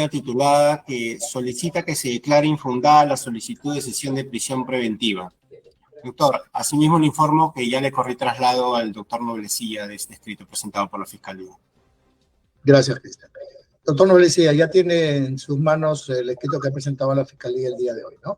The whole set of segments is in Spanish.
titulada que solicita que se declare infundada la solicitud de cesión de prisión preventiva. Doctor, asimismo le informo que ya le corrí traslado al doctor Noblecilla de este escrito presentado por la Fiscalía. Gracias, Cristian. Doctor Noblecilla, ya tiene en sus manos el escrito que ha presentado a la Fiscalía el día de hoy, ¿no?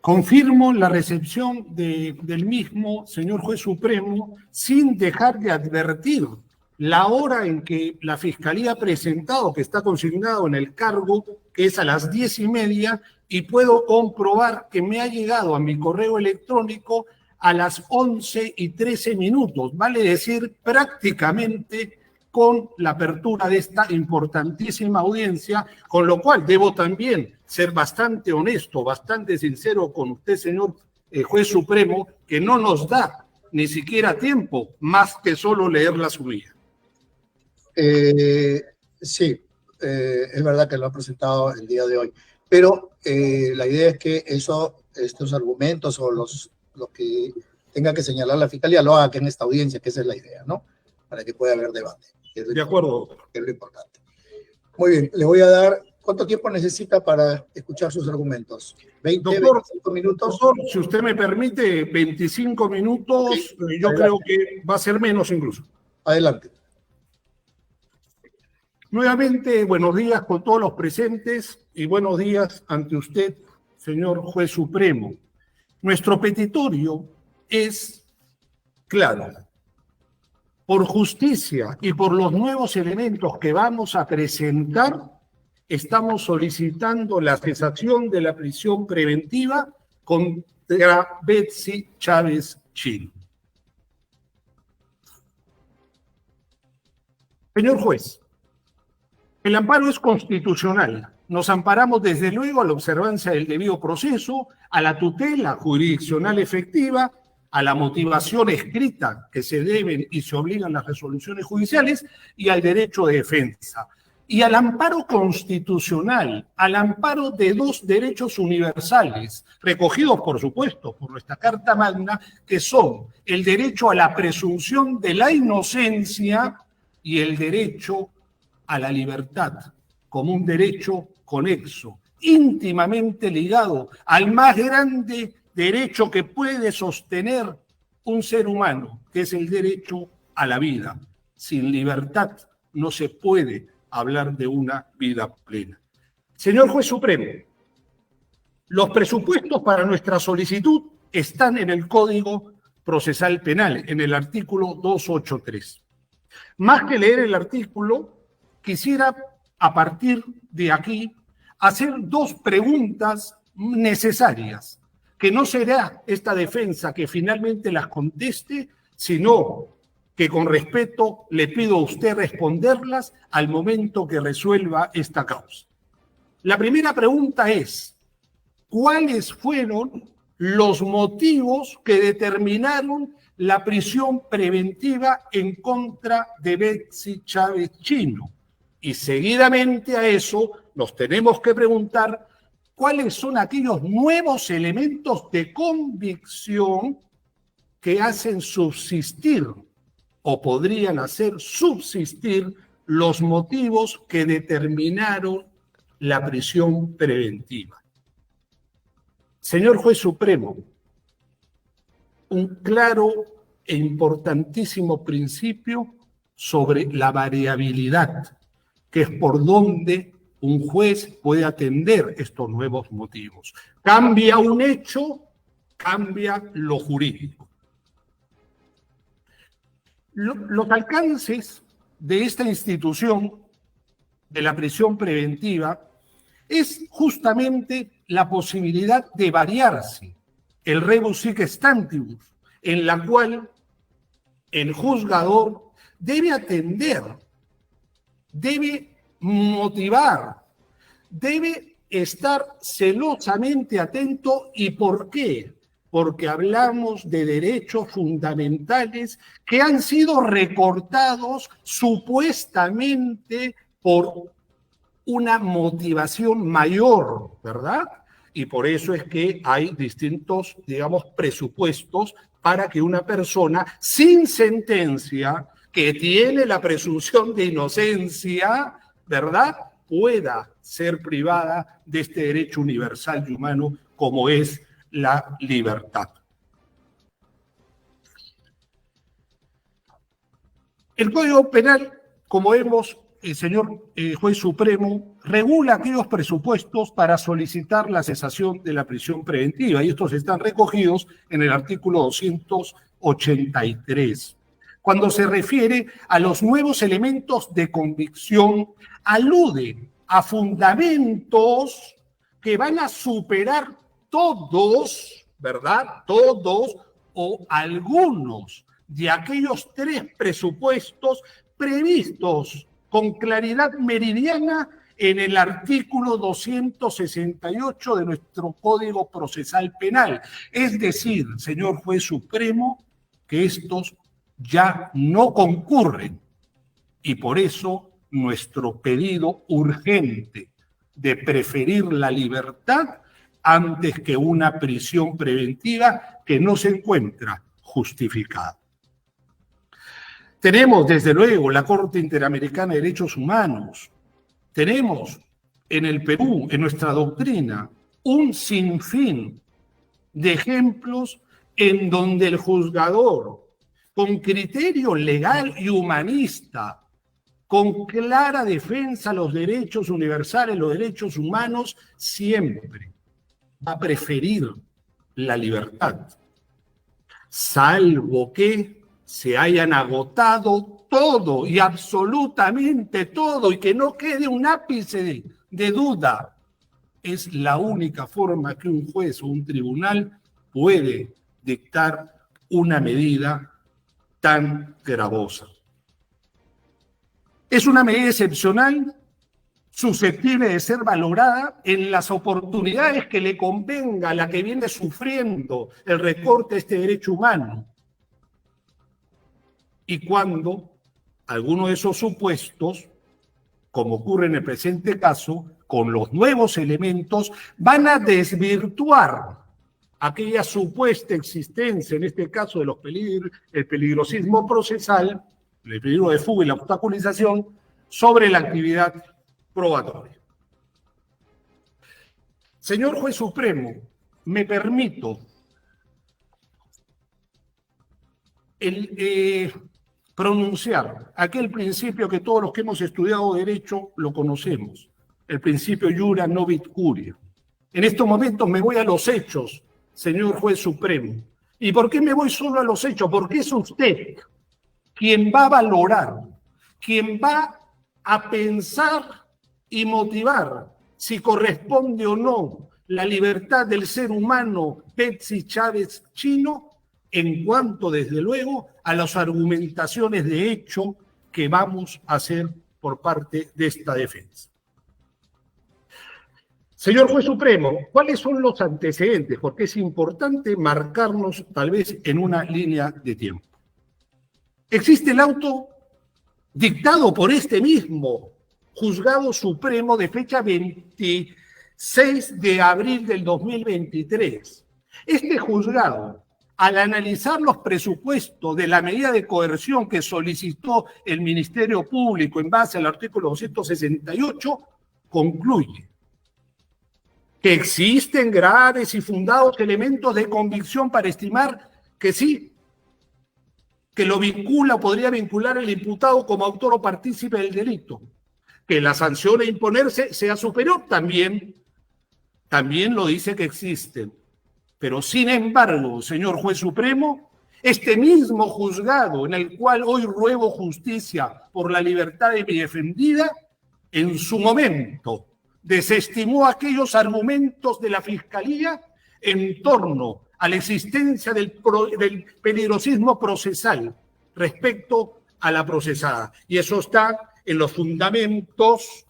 Confirmo la recepción del mismo, señor Juez Supremo, sin dejar de advertir la hora en que la Fiscalía ha presentado, que está consignado en el cargo, que es a las 10:30, y puedo comprobar que me ha llegado a mi correo electrónico a las 11:13, vale decir prácticamente con la apertura de esta importantísima audiencia, con lo cual debo también ser bastante honesto, bastante sincero con usted, señor Juez Supremo, que no nos da ni siquiera tiempo más que solo leer la subida. Sí, es verdad que lo ha presentado el día de hoy, pero la idea es que estos argumentos o los que tenga que señalar la Fiscalía lo haga en esta audiencia, que esa es la idea, ¿no? Para que pueda haber debate. De acuerdo. Que es lo importante. Muy bien, le voy a dar, ¿cuánto tiempo necesita para escuchar sus argumentos? ¿20, doctor, 25 minutos? Doctor, si usted me permite, 25 minutos, sí, yo adelante. Creo que va a ser menos incluso. Adelante. Nuevamente, buenos días con todos los presentes y buenos días ante usted, señor Juez Supremo. Nuestro petitorio es claro. Por justicia y por los nuevos elementos que vamos a presentar, estamos solicitando la cesación de la prisión preventiva contra Betsy Chávez Chino. Señor juez, el amparo es constitucional. Nos amparamos desde luego a la observancia del debido proceso, a la tutela jurisdiccional efectiva, a la motivación escrita que se deben y se obligan las resoluciones judiciales y al derecho de defensa. Y al amparo constitucional, al amparo de dos derechos universales, recogidos por supuesto por nuestra Carta Magna, que son el derecho a la presunción de la inocencia y el derecho a la libertad, como un derecho conexo, íntimamente ligado al más grande derecho que puede sostener un ser humano, que es el derecho a la vida. Sin libertad no se puede hablar de una vida plena. Señor Juez Supremo, los presupuestos para nuestra solicitud están en el Código Procesal Penal, en el artículo 283. Más que leer el artículo, quisiera a partir de aquí hacer dos preguntas necesarias, que no será esta defensa que finalmente las conteste, sino que con respeto le pido a usted responderlas al momento que resuelva esta causa. La primera pregunta es, ¿cuáles fueron los motivos que determinaron la prisión preventiva en contra de Betsy Chávez Chino? Y seguidamente a eso nos tenemos que preguntar cuáles son aquellos nuevos elementos de convicción que hacen subsistir o podrían hacer subsistir los motivos que determinaron la prisión preventiva. Señor Juez Supremo, un claro e importantísimo principio sobre la variabilidad, que es por donde un juez puede atender estos nuevos motivos. Cambia un hecho, cambia lo jurídico. Los alcances de esta institución de la prisión preventiva es justamente la posibilidad de variarse, el rebus sic stantibus, en la cual el juzgador debe atender, debe motivar, debe estar celosamente atento. ¿Y por qué? Porque hablamos de derechos fundamentales que han sido recortados supuestamente por una motivación mayor, ¿verdad? Y por eso es que hay distintos, digamos, presupuestos para que una persona sin sentencia, que tiene la presunción de inocencia, ¿verdad?, pueda ser privada de este derecho universal y humano como es la libertad. El Código Penal, como vemos, el señor juez supremo, regula aquellos presupuestos para solicitar la cesación de la prisión preventiva, y estos están recogidos en el artículo 283. Cuando se refiere a los nuevos elementos de convicción, alude a fundamentos que van a superar todos, ¿verdad? Todos o algunos de aquellos 3 presupuestos previstos con claridad meridiana en el artículo 268 de nuestro Código Procesal Penal. Es decir, señor juez supremo, que estos ya no concurren, y por eso nuestro pedido urgente de preferir la libertad antes que una prisión preventiva que no se encuentra justificada. Tenemos, desde luego, la Corte Interamericana de Derechos Humanos. Tenemos en el Perú, en nuestra doctrina, un sinfín de ejemplos en donde el juzgador, con criterio legal y humanista, con clara defensa a los derechos universales, los derechos humanos, siempre va a preferir la libertad, salvo que se hayan agotado todo y absolutamente todo y que no quede un ápice de duda. Es la única forma que un juez o un tribunal puede dictar una medida tan gravosa. Es una medida excepcional, susceptible de ser valorada en las oportunidades que le convenga a la que viene sufriendo el recorte de este derecho humano. Y cuando alguno de esos supuestos, como ocurre en el presente caso, con los nuevos elementos, van a desvirtuar aquella supuesta existencia, en este caso de el peligrosismo procesal, el peligro de fuga y la obstaculización, sobre la actividad probatoria. Señor juez supremo, me permito pronunciar aquel principio que todos los que hemos estudiado derecho lo conocemos, el principio iura novit curia. En estos momentos me voy a los hechos, señor juez supremo. ¿Y por qué me voy solo a los hechos? Porque es usted quien va a valorar, quien va a pensar y motivar si corresponde o no la libertad del ser humano Betsy Chávez Chino, en cuanto, desde luego, a las argumentaciones de hecho que vamos a hacer por parte de esta defensa. Señor juez supremo, ¿cuáles son los antecedentes? Porque es importante marcarnos tal vez en una línea de tiempo. Existe el auto dictado por este mismo Juzgado Supremo de fecha 26 de abril del 2023. Este juzgado, al analizar los presupuestos de la medida de coerción que solicitó el Ministerio Público en base al artículo 268, concluye que existen graves y fundados elementos de convicción para estimar que sí, que lo vincula o podría vincular el imputado como autor o partícipe del delito, que la sanción a imponerse sea superior, también lo dice que existen. Pero sin embargo, señor juez supremo, este mismo juzgado en el cual hoy ruego justicia por la libertad de mi defendida, en su momento desestimó aquellos argumentos de la Fiscalía en torno a la existencia del peligrosismo procesal respecto a la procesada. Y eso está en los fundamentos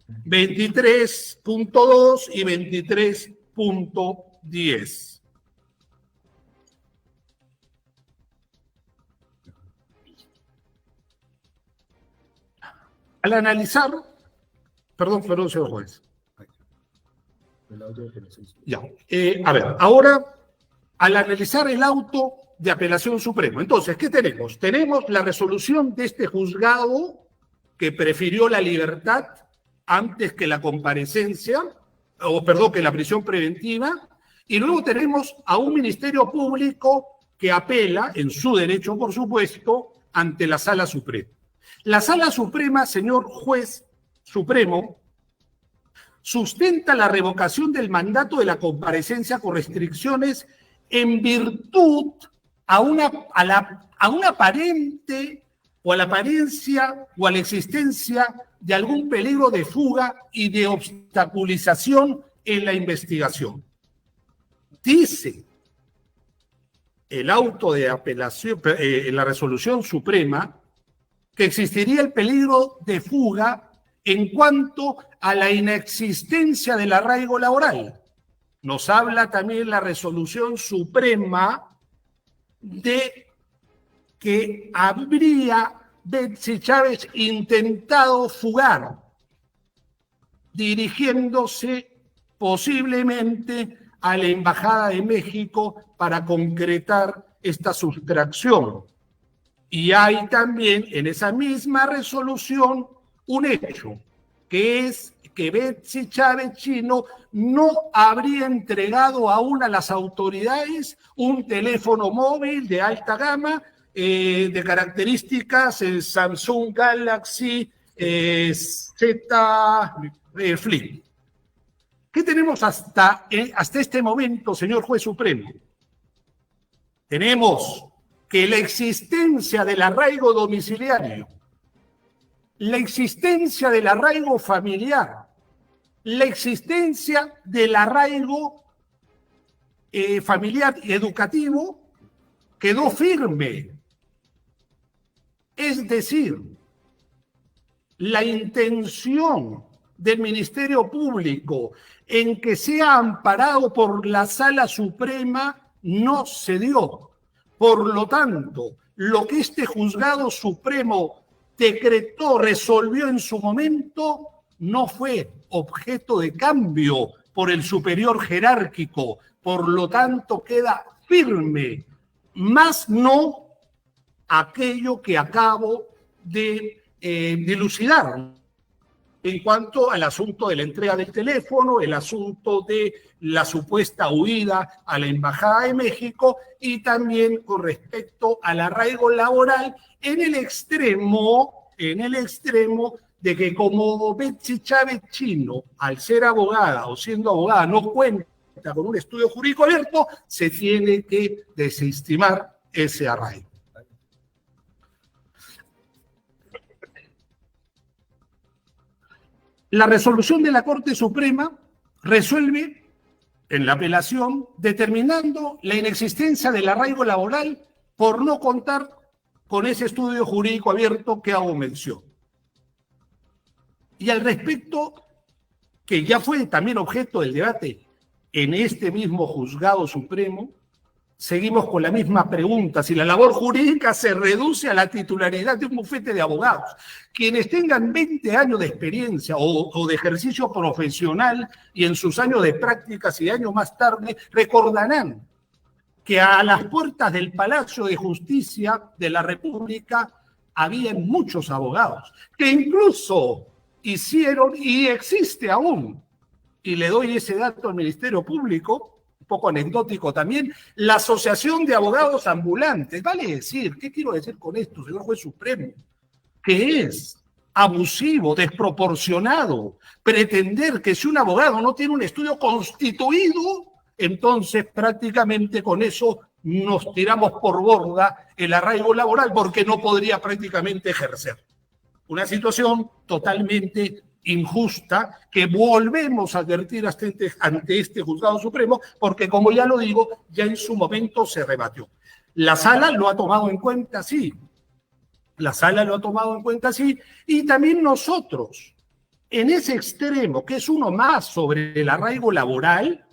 23.2 y 23.10. Al analizar, perdón, señor juez. Ya. A ver, ahora, al analizar el auto de apelación supremo, entonces, ¿qué tenemos? Tenemos la resolución de este juzgado que prefirió la libertad antes que la comparecencia, que la prisión preventiva, y luego tenemos a un Ministerio Público que apela, en su derecho por supuesto, ante la Sala Suprema. La Sala Suprema, señor juez supremo, sustenta la revocación del mandato de la comparecencia con restricciones en virtud a una aparente o a la apariencia o a la existencia de algún peligro de fuga y de obstaculización en la investigación. Dice el auto de apelación, en la resolución suprema, que existiría el peligro de fuga en cuanto a la inexistencia del arraigo laboral. Nos habla también la resolución suprema de que habría Betsy Chávez intentado fugar, dirigiéndose posiblemente a la Embajada de México para concretar esta sustracción. Y hay también en esa misma resolución un hecho, que es que Betsy Chávez Chino no habría entregado aún a las autoridades un teléfono móvil de alta gama de características Samsung Galaxy Z Flip. ¿Qué tenemos hasta este momento, señor juez supremo? Tenemos que la existencia del arraigo domiciliario, la existencia del arraigo familiar, la existencia del arraigo familiar y educativo quedó firme. Es decir, la intención del Ministerio Público en que sea amparado por la Sala Suprema no se dio. Por lo tanto, lo que este juzgado supremo decretó, resolvió en su momento, no fue objeto de cambio por el superior jerárquico. Por lo tanto, queda firme, más no aquello que acabo de dilucidar en cuanto al asunto de la entrega del teléfono, el asunto de la supuesta huida a la Embajada de México y también con respecto al arraigo laboral en el extremo de que como Betsy Chávez Chino, al ser abogada o siendo abogada, no cuenta con un estudio jurídico abierto, se tiene que desestimar ese arraigo. La resolución de la Corte Suprema resuelve en la apelación determinando la inexistencia del arraigo laboral por no contar con ese estudio jurídico abierto que hago mención. Y al respecto, que ya fue también objeto del debate en este mismo juzgado supremo, seguimos con la misma pregunta, si la labor jurídica se reduce a la titularidad de un bufete de abogados. Quienes tengan 20 años de experiencia o de ejercicio profesional y en sus años de prácticas y años más tarde, recordarán que a las puertas del Palacio de Justicia de la República había muchos abogados, que incluso hicieron, y existe aún, y le doy ese dato al Ministerio Público, poco anecdótico también, la Asociación de Abogados Ambulantes. Vale decir, ¿qué quiero decir con esto, señor juez supremo? Que es abusivo, desproporcionado, pretender que si un abogado no tiene un estudio constituido, entonces prácticamente con eso nos tiramos por borda el arraigo laboral porque no podría prácticamente ejercer. Una situación totalmente injusta que volvemos a advertir ante este juzgado supremo porque, como ya lo digo, ya en su momento se rebatió. La sala lo ha tomado en cuenta, sí. La sala lo ha tomado en cuenta, sí. Y también nosotros, en ese extremo, que es uno más sobre el arraigo laboral,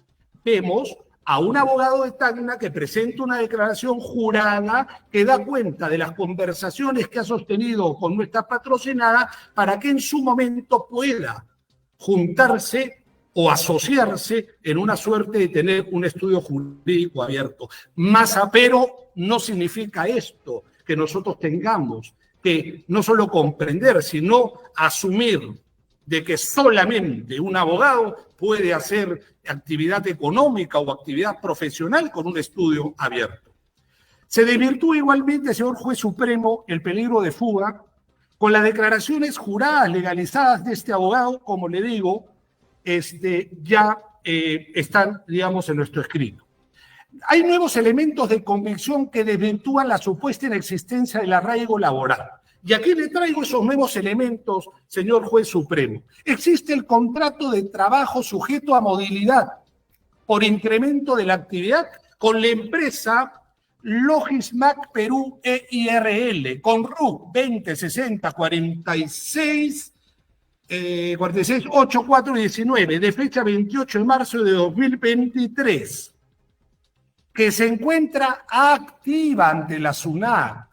vemos a un abogado de Tacna que presenta una declaración jurada que da cuenta de las conversaciones que ha sostenido con nuestra patrocinada para que en su momento pueda juntarse o asociarse en una suerte de tener un estudio jurídico abierto. Pero no significa esto que nosotros tengamos que no solo comprender, sino asumir de que solamente un abogado puede hacer actividad económica o actividad profesional con un estudio abierto. Se desvirtúa igualmente, señor juez supremo, el peligro de fuga con las declaraciones juradas, legalizadas de este abogado, como le digo, ya están, digamos, en nuestro escrito. Hay nuevos elementos de convicción que desvirtúan la supuesta inexistencia del arraigo laboral. Y aquí le traigo esos nuevos elementos, señor juez supremo. Existe el contrato de trabajo sujeto a modalidad por incremento de la actividad con la empresa Logismac Perú EIRL, con RUC 2060 46 8419, de fecha 28 de marzo de 2023, que se encuentra activa ante la SUNAT,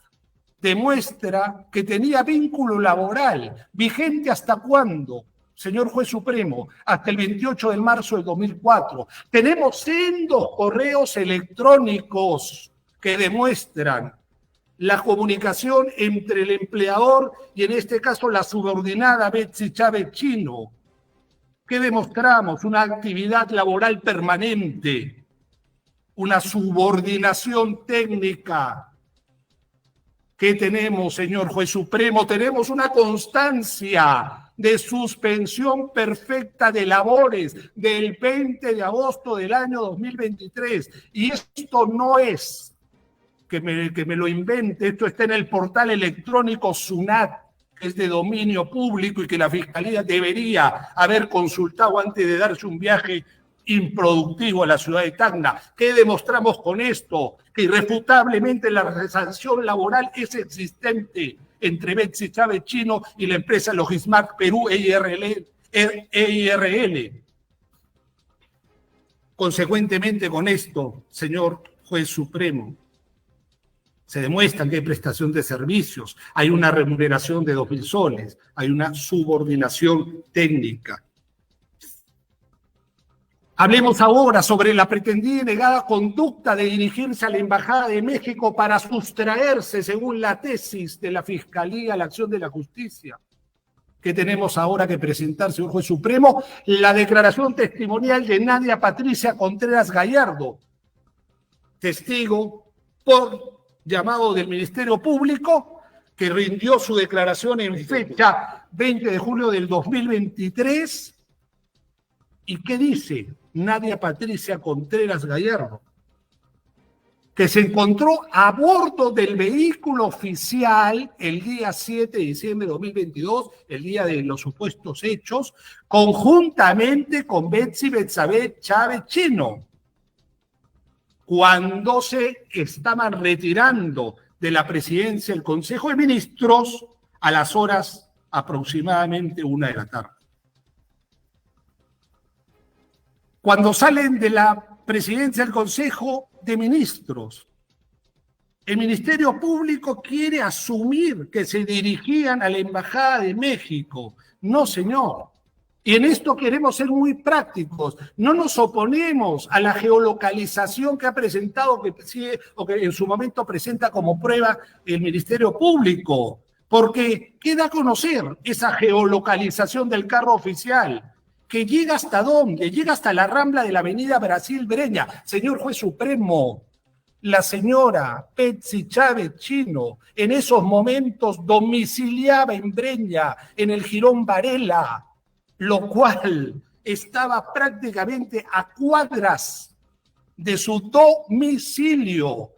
demuestra que tenía vínculo laboral, vigente hasta cuándo, señor juez supremo, hasta el 28 de marzo de 2004. Tenemos sendos correos electrónicos que demuestran la comunicación entre el empleador y en este caso la subordinada Betsy Chávez Chino, que demostramos una actividad laboral permanente, una subordinación técnica. ¿Qué tenemos, señor juez supremo? Tenemos una constancia de suspensión perfecta de labores del 20 de agosto del año 2023. Y esto no es que me lo invente, esto está en el portal electrónico SUNAT, que es de dominio público y que la Fiscalía debería haber consultado antes de darse un viaje improductivo a la ciudad de Tacna. ¿Qué demostramos con esto? Que irrefutablemente la sanción laboral es existente entre Betsy Chávez Chino y la empresa Logismac Perú EIRL. Consecuentemente con esto, señor juez supremo, se demuestra que hay prestación de servicios, hay una remuneración de 2.000 soles, hay una subordinación técnica. Hablemos ahora sobre la pretendida y negada conducta de dirigirse a la Embajada de México para sustraerse, según la tesis de la Fiscalía, a la acción de la justicia. ¿Qué tenemos ahora que presentar, señor juez supremo? La declaración testimonial de Nadia Patricia Contreras Gallardo, testigo por llamado del Ministerio Público, que rindió su declaración en fecha 20 de julio del 2023. ¿Y qué dice Nadia Patricia Contreras Gallardo? Que se encontró a bordo del vehículo oficial el día 7 de diciembre de 2022, el día de los supuestos hechos, conjuntamente con Betsy Betsabe Chávez Chino, cuando se estaban retirando de la presidencia del Consejo de Ministros a las horas aproximadamente 1 de la tarde. Cuando salen de la presidencia del Consejo de Ministros, el Ministerio Público quiere asumir que se dirigían a la Embajada de México. No, señor. Y en esto queremos ser muy prácticos. No nos oponemos a la geolocalización que ha presentado, o que en su momento presenta como prueba el Ministerio Público, porque queda a conocer esa geolocalización del carro oficial, que llega hasta dónde, llega hasta la rambla de la avenida Brasil Breña. Señor juez supremo, la señora Betsy Chávez Chino en esos momentos domiciliaba en Breña, en el Jirón Varela, lo cual estaba prácticamente a cuadras de su domicilio.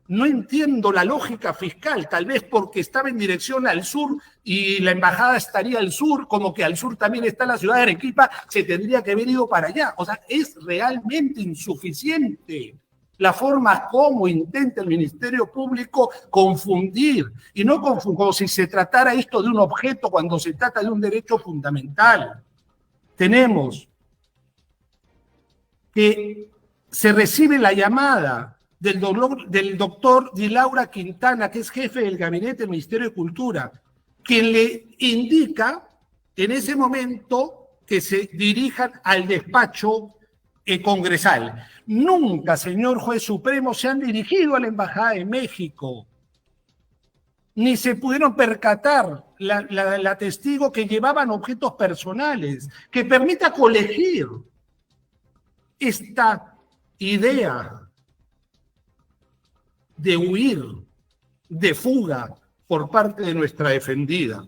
No entiendo la lógica fiscal, tal vez porque estaba en dirección al sur y la embajada estaría al sur, como que al sur también está la ciudad de Arequipa, se tendría que haber ido para allá. O sea, es realmente insuficiente la forma como intenta el Ministerio Público confundir, y no como si se tratara esto de un objeto cuando se trata de un derecho fundamental. Tenemos que se recibe la llamada del doctor Di Laura Quintana, que es jefe del gabinete del Ministerio de Cultura, quien le indica en ese momento que se dirijan al despacho congresal. Nunca, señor juez supremo, se han dirigido a la Embajada de México. ni se pudieron percatar la testigo que llevaban objetos personales, que permita colegir esta idea de huir, de fuga por parte de nuestra defendida.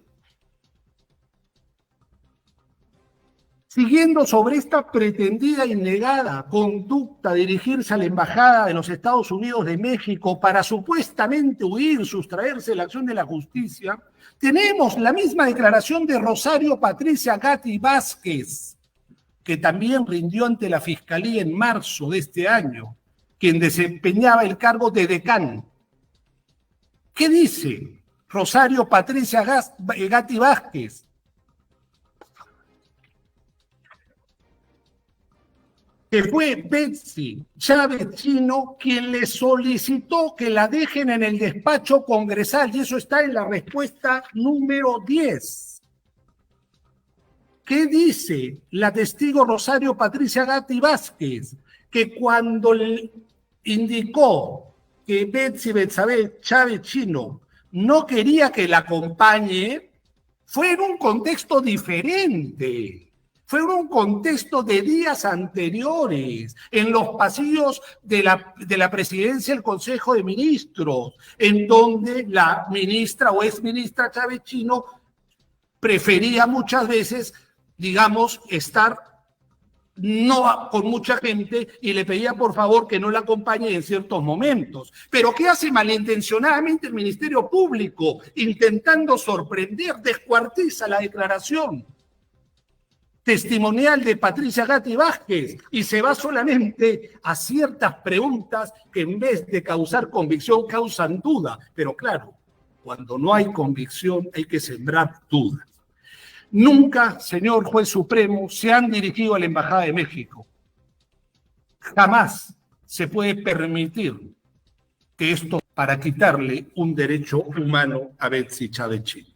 Siguiendo sobre esta pretendida y negada conducta de dirigirse a la Embajada de los Estados Unidos de México para supuestamente huir, sustraerse de la acción de la justicia, tenemos la misma declaración de Rosario Patricia Gatti Vázquez, que también rindió ante la Fiscalía en marzo de este año, quien desempeñaba el cargo de decán. ¿Qué dice Rosario Patricia Gatti Vázquez? Que fue Betsy Chávez Chino quien le solicitó que la dejen en el despacho congresal, y eso está en la respuesta número 10. ¿Qué dice la testigo Rosario Patricia Gatti Vázquez? Que cuando le indicó que Betsy Betsabe Chávez Chino no quería que la acompañe, fue en un contexto diferente. Fue en un contexto de días anteriores, en los pasillos de la presidencia del Consejo de Ministros, en donde la ministra o exministra Chávez Chino prefería muchas veces, digamos, estar no con mucha gente y le pedía por favor que no la acompañe en ciertos momentos. Pero ¿qué hace malintencionadamente el Ministerio Público? Intentando sorprender, descuartiza la declaración testimonial de Patricia Gatti Vázquez y se va solamente a ciertas preguntas que en vez de causar convicción causan duda. Pero claro, cuando no hay convicción hay que sembrar dudas. Nunca, señor juez supremo, se han dirigido a la Embajada de México. Jamás se puede permitir que esto para quitarle un derecho humano a Betsy Chávez Chino.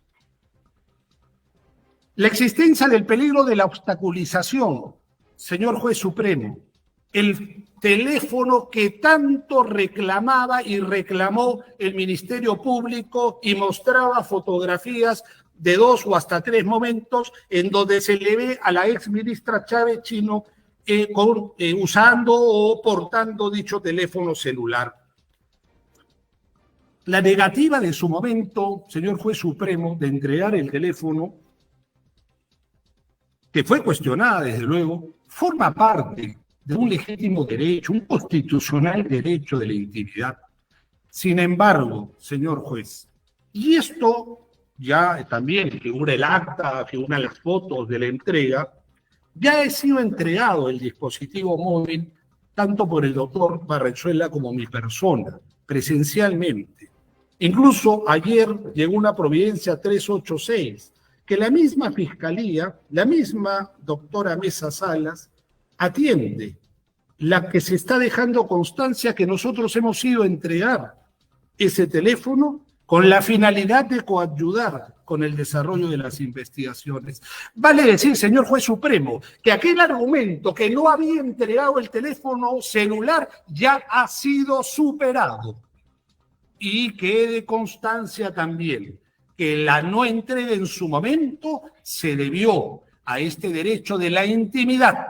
La existencia del peligro de la obstaculización, señor juez supremo, el teléfono que tanto reclamaba y reclamó el Ministerio Público y mostraba fotografías de 2 o hasta 3 momentos en donde se le ve a la exministra Chávez Chino usando o portando dicho teléfono celular. La negativa de su momento, señor juez supremo, de entregar el teléfono, que fue cuestionada desde luego, forma parte de un legítimo derecho, un constitucional derecho de la intimidad. Sin embargo, señor juez, y esto ya también figura el acta, figuran las fotos de la entrega, ya he sido entregado el dispositivo móvil tanto por el doctor Barrenzuela como mi persona, presencialmente. Incluso ayer llegó una providencia 386, que la misma Fiscalía, la misma doctora Mesa Salas, atiende, la que se está dejando constancia que nosotros hemos ido a entregar ese teléfono con la finalidad de coayudar con el desarrollo de las investigaciones. Vale decir, señor juez supremo, que aquel argumento que no había entregado el teléfono celular ya ha sido superado. Y quede constancia también que la no entrega en su momento se debió a este derecho de la intimidad,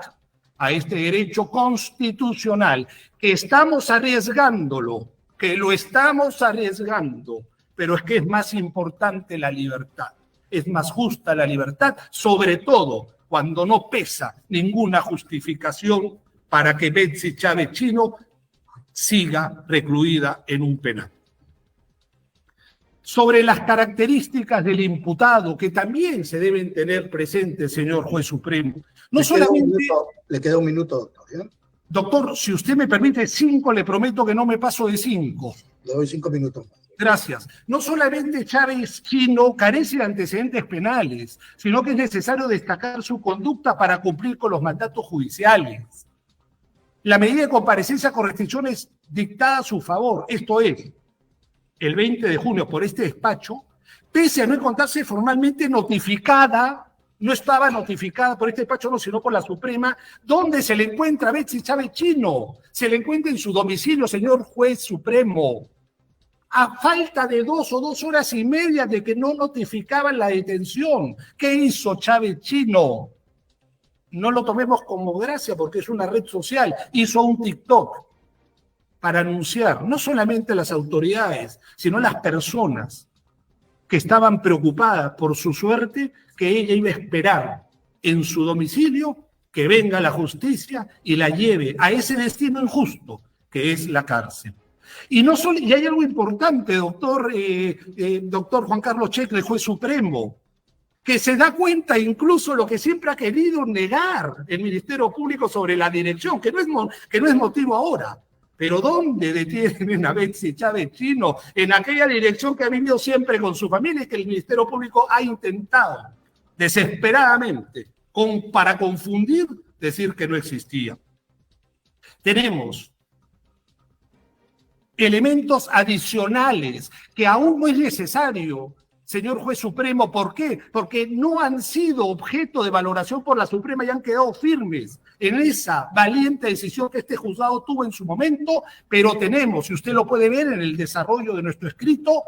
a este derecho constitucional, que estamos arriesgándolo, que lo estamos arriesgando, pero es que es más importante la libertad, es más justa la libertad, sobre todo cuando no pesa ninguna justificación para que Betsy Chávez Chino siga recluida en un penal. Sobre las características del imputado, que también se deben tener presentes, señor juez supremo. No solamente... Le queda un minuto, doctor. ¿Ya? Doctor, si usted me permite 5, le prometo que no me paso de 5. Le doy 5 minutos. Gracias. No solamente Chávez Chino carece de antecedentes penales, sino que es necesario destacar su conducta para cumplir con los mandatos judiciales. La medida de comparecencia con restricciones dictada a su favor, esto es, el 20 de junio por este despacho, pese a no encontrarse formalmente notificada, no estaba notificada por este despacho, no, sino por la Suprema, donde se le encuentra a Betsy Chávez Chino, se le encuentra en su domicilio, señor juez supremo. a falta de 2 o 2 horas y media de que no notificaban la detención. ¿Qué hizo Chávez Chino? No lo tomemos como gracia porque es una red social. Hizo un TikTok para anunciar no solamente a las autoridades, sino a las personas que estaban preocupadas por su suerte, que ella iba a esperar en su domicilio que venga la justicia y la lleve a ese destino injusto, que es la cárcel. Y hay algo importante, doctor Juan Carlos Checle, el juez supremo, que se da cuenta incluso lo que siempre ha querido negar el Ministerio Público sobre la dirección, que no es motivo ahora. Pero ¿dónde detienen a Betsy Chávez Chino? En aquella dirección que ha vivido siempre con su familia y que el Ministerio Público ha intentado desesperadamente para confundir, decir que no existía. Tenemos elementos adicionales que aún no es necesario, señor juez supremo. ¿Por qué? Porque no han sido objeto de valoración por la Suprema y han quedado firmes en esa valiente decisión que este juzgado tuvo en su momento, pero tenemos, y usted lo puede ver en el desarrollo de nuestro escrito,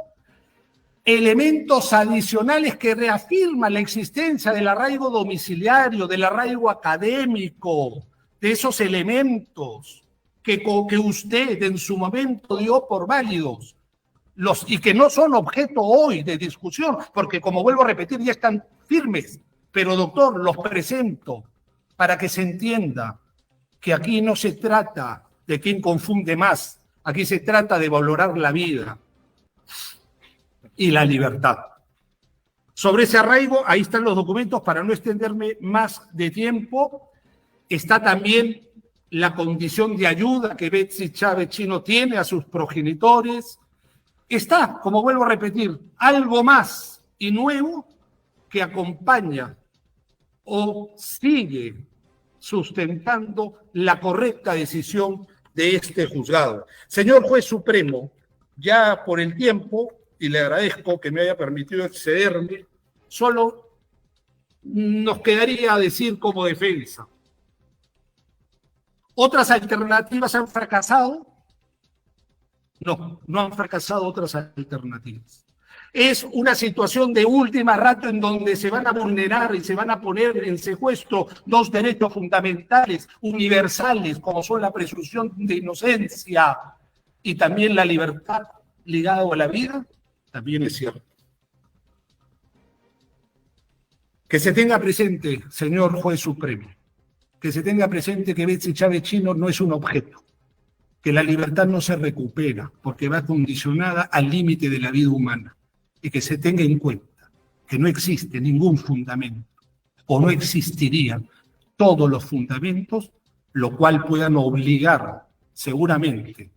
elementos adicionales que reafirman la existencia del arraigo domiciliario, del arraigo académico, de esos elementos que usted en su momento dio por válidos, y que no son objeto hoy de discusión, porque como vuelvo a repetir, ya están firmes, pero doctor, los presento para que se entienda que aquí no se trata de quién confunde más, aquí se trata de valorar la vida y la libertad. Sobre ese arraigo, ahí están los documentos para no extenderme más de tiempo. Está también la condición de ayuda que Betsy Chávez Chino tiene a sus progenitores. Está, como vuelvo a repetir, algo más y nuevo que acompaña o sigue sustentando la correcta decisión de este juzgado. Señor juez supremo, ya por el tiempo, y le agradezco que me haya permitido excederme, solo nos quedaría decir como defensa. ¿Otras alternativas han fracasado? No han fracasado otras alternativas. Es una situación de última rato en donde se van a vulnerar y se van a poner en secuestro 2 derechos fundamentales, universales, como son la presunción de inocencia y también la libertad ligada a la vida, también es cierto. Que se tenga presente, señor juez supremo, que se tenga presente que Betsy Chávez Chino no es un objeto, que la libertad no se recupera porque va condicionada al límite de la vida humana, y que se tenga en cuenta que no existe ningún fundamento o no existirían todos los fundamentos, lo cual puedan obligar seguramente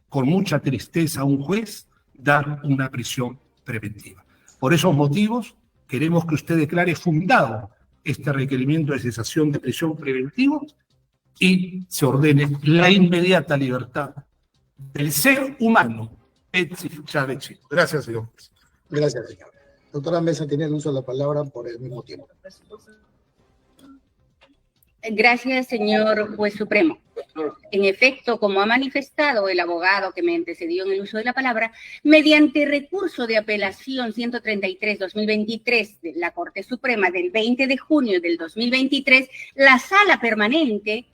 con mucha tristeza a un juez dar una prisión preventiva. Por esos motivos queremos que usted declare fundado este requerimiento de cesación de prisión preventiva y se ordene la inmediata libertad del ser humano Betsy Chávez Chino. Gracias, señor. Gracias, señor. Doctora Mesa tiene el uso de la palabra por el mismo tiempo. Gracias, señor juez supremo. En efecto, como ha manifestado el abogado que me antecedió en el uso de la palabra, mediante recurso de apelación 133-2023 de la Corte Suprema del 20 de junio del 2023, la Sala Permanente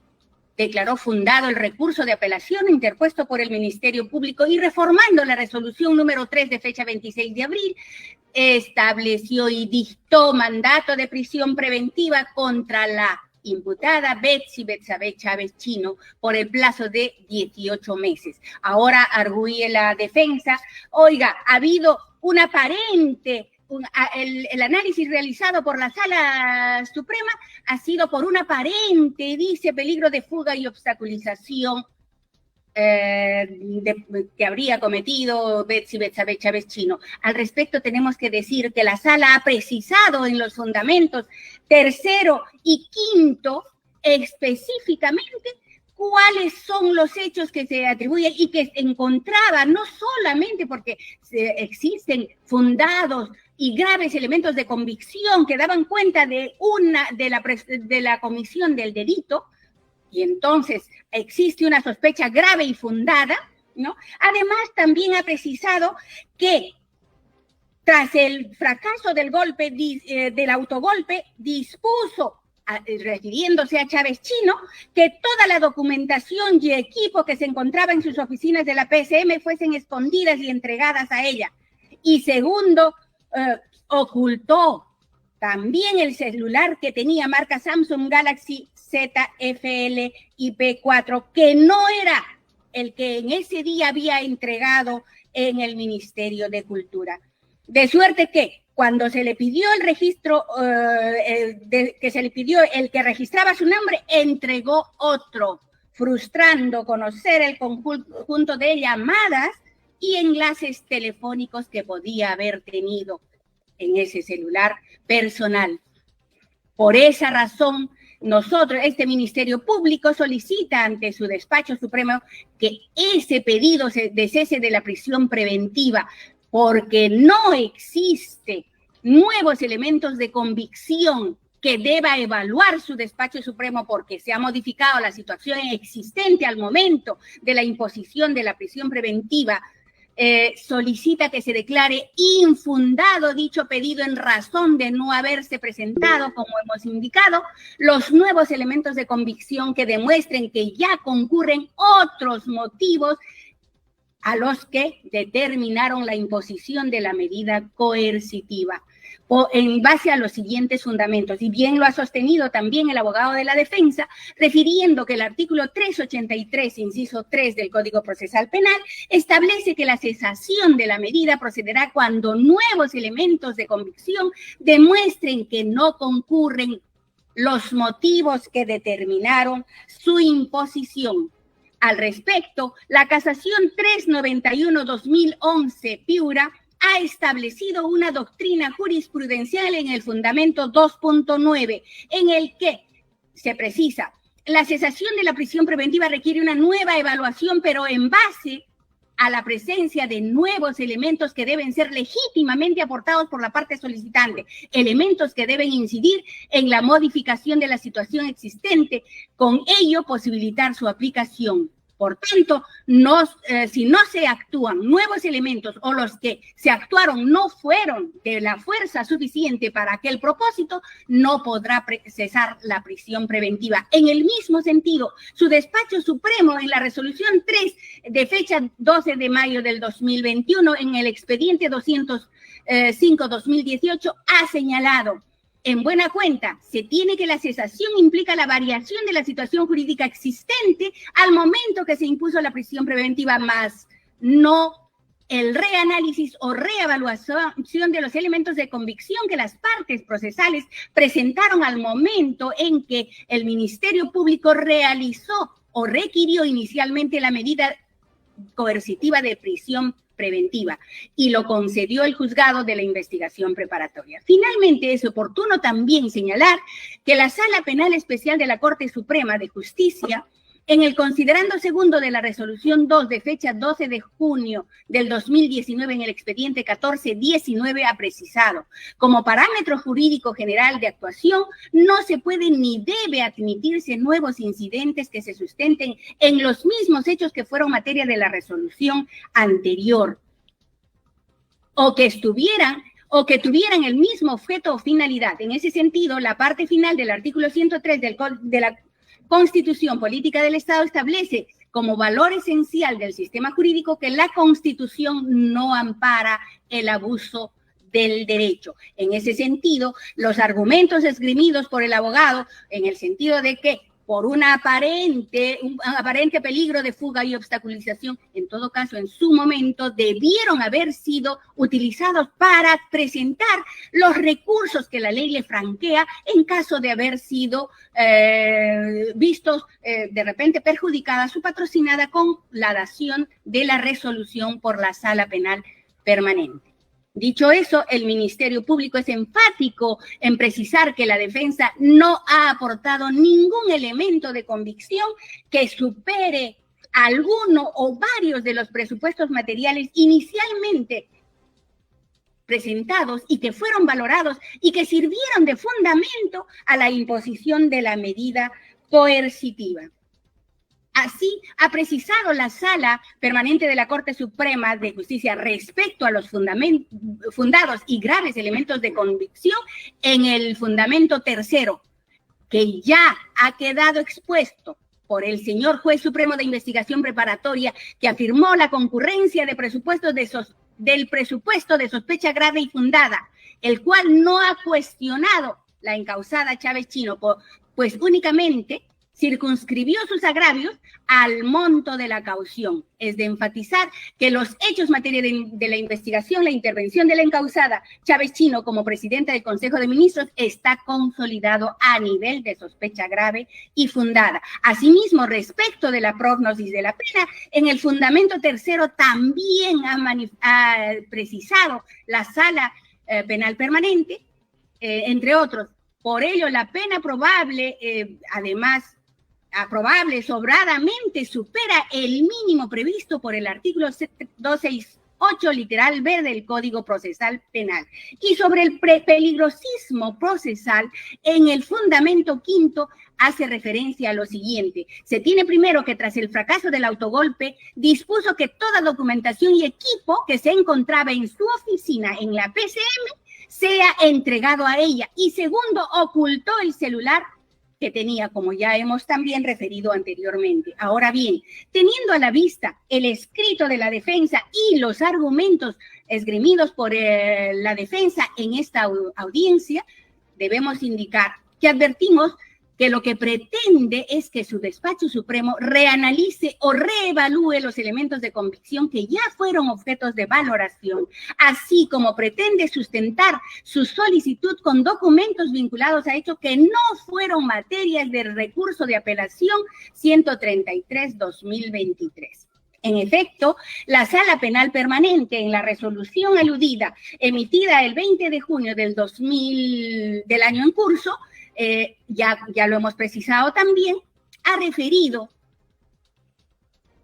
declaró fundado el recurso de apelación interpuesto por el Ministerio Público y reformando la resolución número 3 de fecha 26 de abril, estableció y dictó mandato de prisión preventiva contra la imputada Betsy Chávez Chino por el plazo de 18 meses. Ahora arguye la defensa, oiga, ha habido un aparente, el análisis realizado por la Sala Suprema ha sido por un aparente, dice, peligro de fuga y obstaculización que habría cometido Betsy Chávez Chino. Al respecto tenemos que decir que la Sala ha precisado en los fundamentos 3º y 5º específicamente cuáles son los hechos que se atribuyen y que encontraba, no solamente porque existen fundados y graves elementos de convicción que daban cuenta de la comisión del delito, y entonces existe una sospecha grave y fundada, ¿no? Además, también ha precisado que tras el fracaso del golpe, del autogolpe, dispuso, refiriéndose a Chávez Chino, que toda la documentación y equipo que se encontraba en sus oficinas de la PSM fuesen escondidas y entregadas a ella. Y segundo, ocultó también el celular que tenía marca Samsung Galaxy Z FL IP4, que no era el que en ese día había entregado en el Ministerio de Cultura. De suerte que cuando se le pidió el registro, que se le pidió el que registraba su nombre, entregó otro, frustrando conocer el conjunto de llamadas y enlaces telefónicos que podía haber tenido en ese celular personal. Por esa razón, nosotros, este Ministerio Público, solicita ante su despacho supremo que ese pedido de cese de la prisión preventiva, porque no existe nuevos elementos de convicción que deba evaluar su despacho supremo porque se ha modificado la situación existente al momento de la imposición de la prisión preventiva, solicita que se declare infundado dicho pedido en razón de no haberse presentado, como hemos indicado, los nuevos elementos de convicción que demuestren que ya concurren otros motivos a los que determinaron la imposición de la medida coercitiva, en base a los siguientes fundamentos. Y bien lo ha sostenido también el abogado de la defensa, refiriendo que el artículo 383, inciso 3 del Código Procesal Penal, establece que la cesación de la medida procederá cuando nuevos elementos de convicción demuestren que no concurren los motivos que determinaron su imposición. Al respecto, la Casación 391-2011 Piura ha establecido una doctrina jurisprudencial en el fundamento 2.9, en el que se precisa: la cesación de la prisión preventiva requiere una nueva evaluación, pero en base a la presencia de nuevos elementos que deben ser legítimamente aportados por la parte solicitante, elementos que deben incidir en la modificación de la situación existente, con ello posibilitar su aplicación. Por tanto, si no se actúan nuevos elementos o los que se actuaron no fueron de la fuerza suficiente para aquel propósito, no podrá cesar la prisión preventiva. En el mismo sentido, su despacho supremo en la resolución 3 de fecha 12 de mayo del 2021, en el expediente 205-2018, ha señalado: en buena cuenta, se tiene que la cesación implica la variación de la situación jurídica existente al momento que se impuso la prisión preventiva, más no el reanálisis o reevaluación de los elementos de convicción que las partes procesales presentaron al momento en que el Ministerio Público realizó o requirió inicialmente la medida coercitiva de prisión preventiva y lo concedió el juzgado de la investigación preparatoria. Finalmente, es oportuno también señalar que la Sala Penal Especial de la Corte Suprema de Justicia, en el considerando segundo de la resolución 2 de fecha 12 de junio del 2019 en el expediente 1419, ha precisado: como parámetro jurídico general de actuación, no se puede ni debe admitirse nuevos incidentes que se sustenten en los mismos hechos que fueron materia de la resolución anterior o que tuvieran el mismo objeto o finalidad. En ese sentido, la parte final del artículo 103 de la Constitución Política del Estado establece como valor esencial del sistema jurídico que la Constitución no ampara el abuso del derecho. En ese sentido, los argumentos esgrimidos por el abogado, en el sentido de que por un aparente peligro de fuga y obstaculización, en todo caso, en su momento, debieron haber sido utilizados para presentar los recursos que la ley le franquea en caso de haber sido vistos de repente perjudicada su patrocinada con la dación de la resolución por la Sala Penal Permanente. Dicho eso, el Ministerio Público es enfático en precisar que la defensa no ha aportado ningún elemento de convicción que supere alguno o varios de los presupuestos materiales inicialmente presentados y que fueron valorados y que sirvieron de fundamento a la imposición de la medida coercitiva. Así, ha precisado la Sala Permanente de la Corte Suprema de Justicia respecto a los fundados y graves elementos de convicción en el fundamento tercero, que ya ha quedado expuesto por el señor Juez Supremo de Investigación Preparatoria, que afirmó la concurrencia de del presupuesto de sospecha grave y fundada, el cual no ha cuestionado la encausada Chávez Chino, pues únicamente circunscribió sus agravios al monto de la caución. Es de enfatizar que los hechos materia de la investigación, la intervención de la encausada Chávez Chino como presidenta del Consejo de Ministros está consolidado a nivel de sospecha grave y fundada. Asimismo, respecto de la prognosis de la pena, en el fundamento tercero también ha precisado la Sala Penal Permanente, entre otros. Por ello, la pena probable, además, aprobable sobradamente supera el mínimo previsto por el artículo 268 literal B del Código Procesal Penal. Y sobre el peligrosismo procesal, en el fundamento quinto hace referencia a lo siguiente. Se tiene primero que tras el fracaso del autogolpe, dispuso que toda documentación y equipo que se encontraba en su oficina en la PCM sea entregado a ella. Y segundo, ocultó el celular que tenía, como ya hemos también referido anteriormente. Ahora bien, teniendo a la vista el escrito de la defensa y los argumentos esgrimidos por la defensa en esta audiencia, debemos indicar que advertimos que lo que pretende es que su despacho supremo reanalice o reevalúe los elementos de convicción que ya fueron objetos de valoración, así como pretende sustentar su solicitud con documentos vinculados a hechos que no fueron materias del recurso de apelación 133-2023. En efecto, la Sala Penal Permanente, en la resolución aludida, emitida el 20 de junio del año en curso, ya lo hemos precisado también, ha referido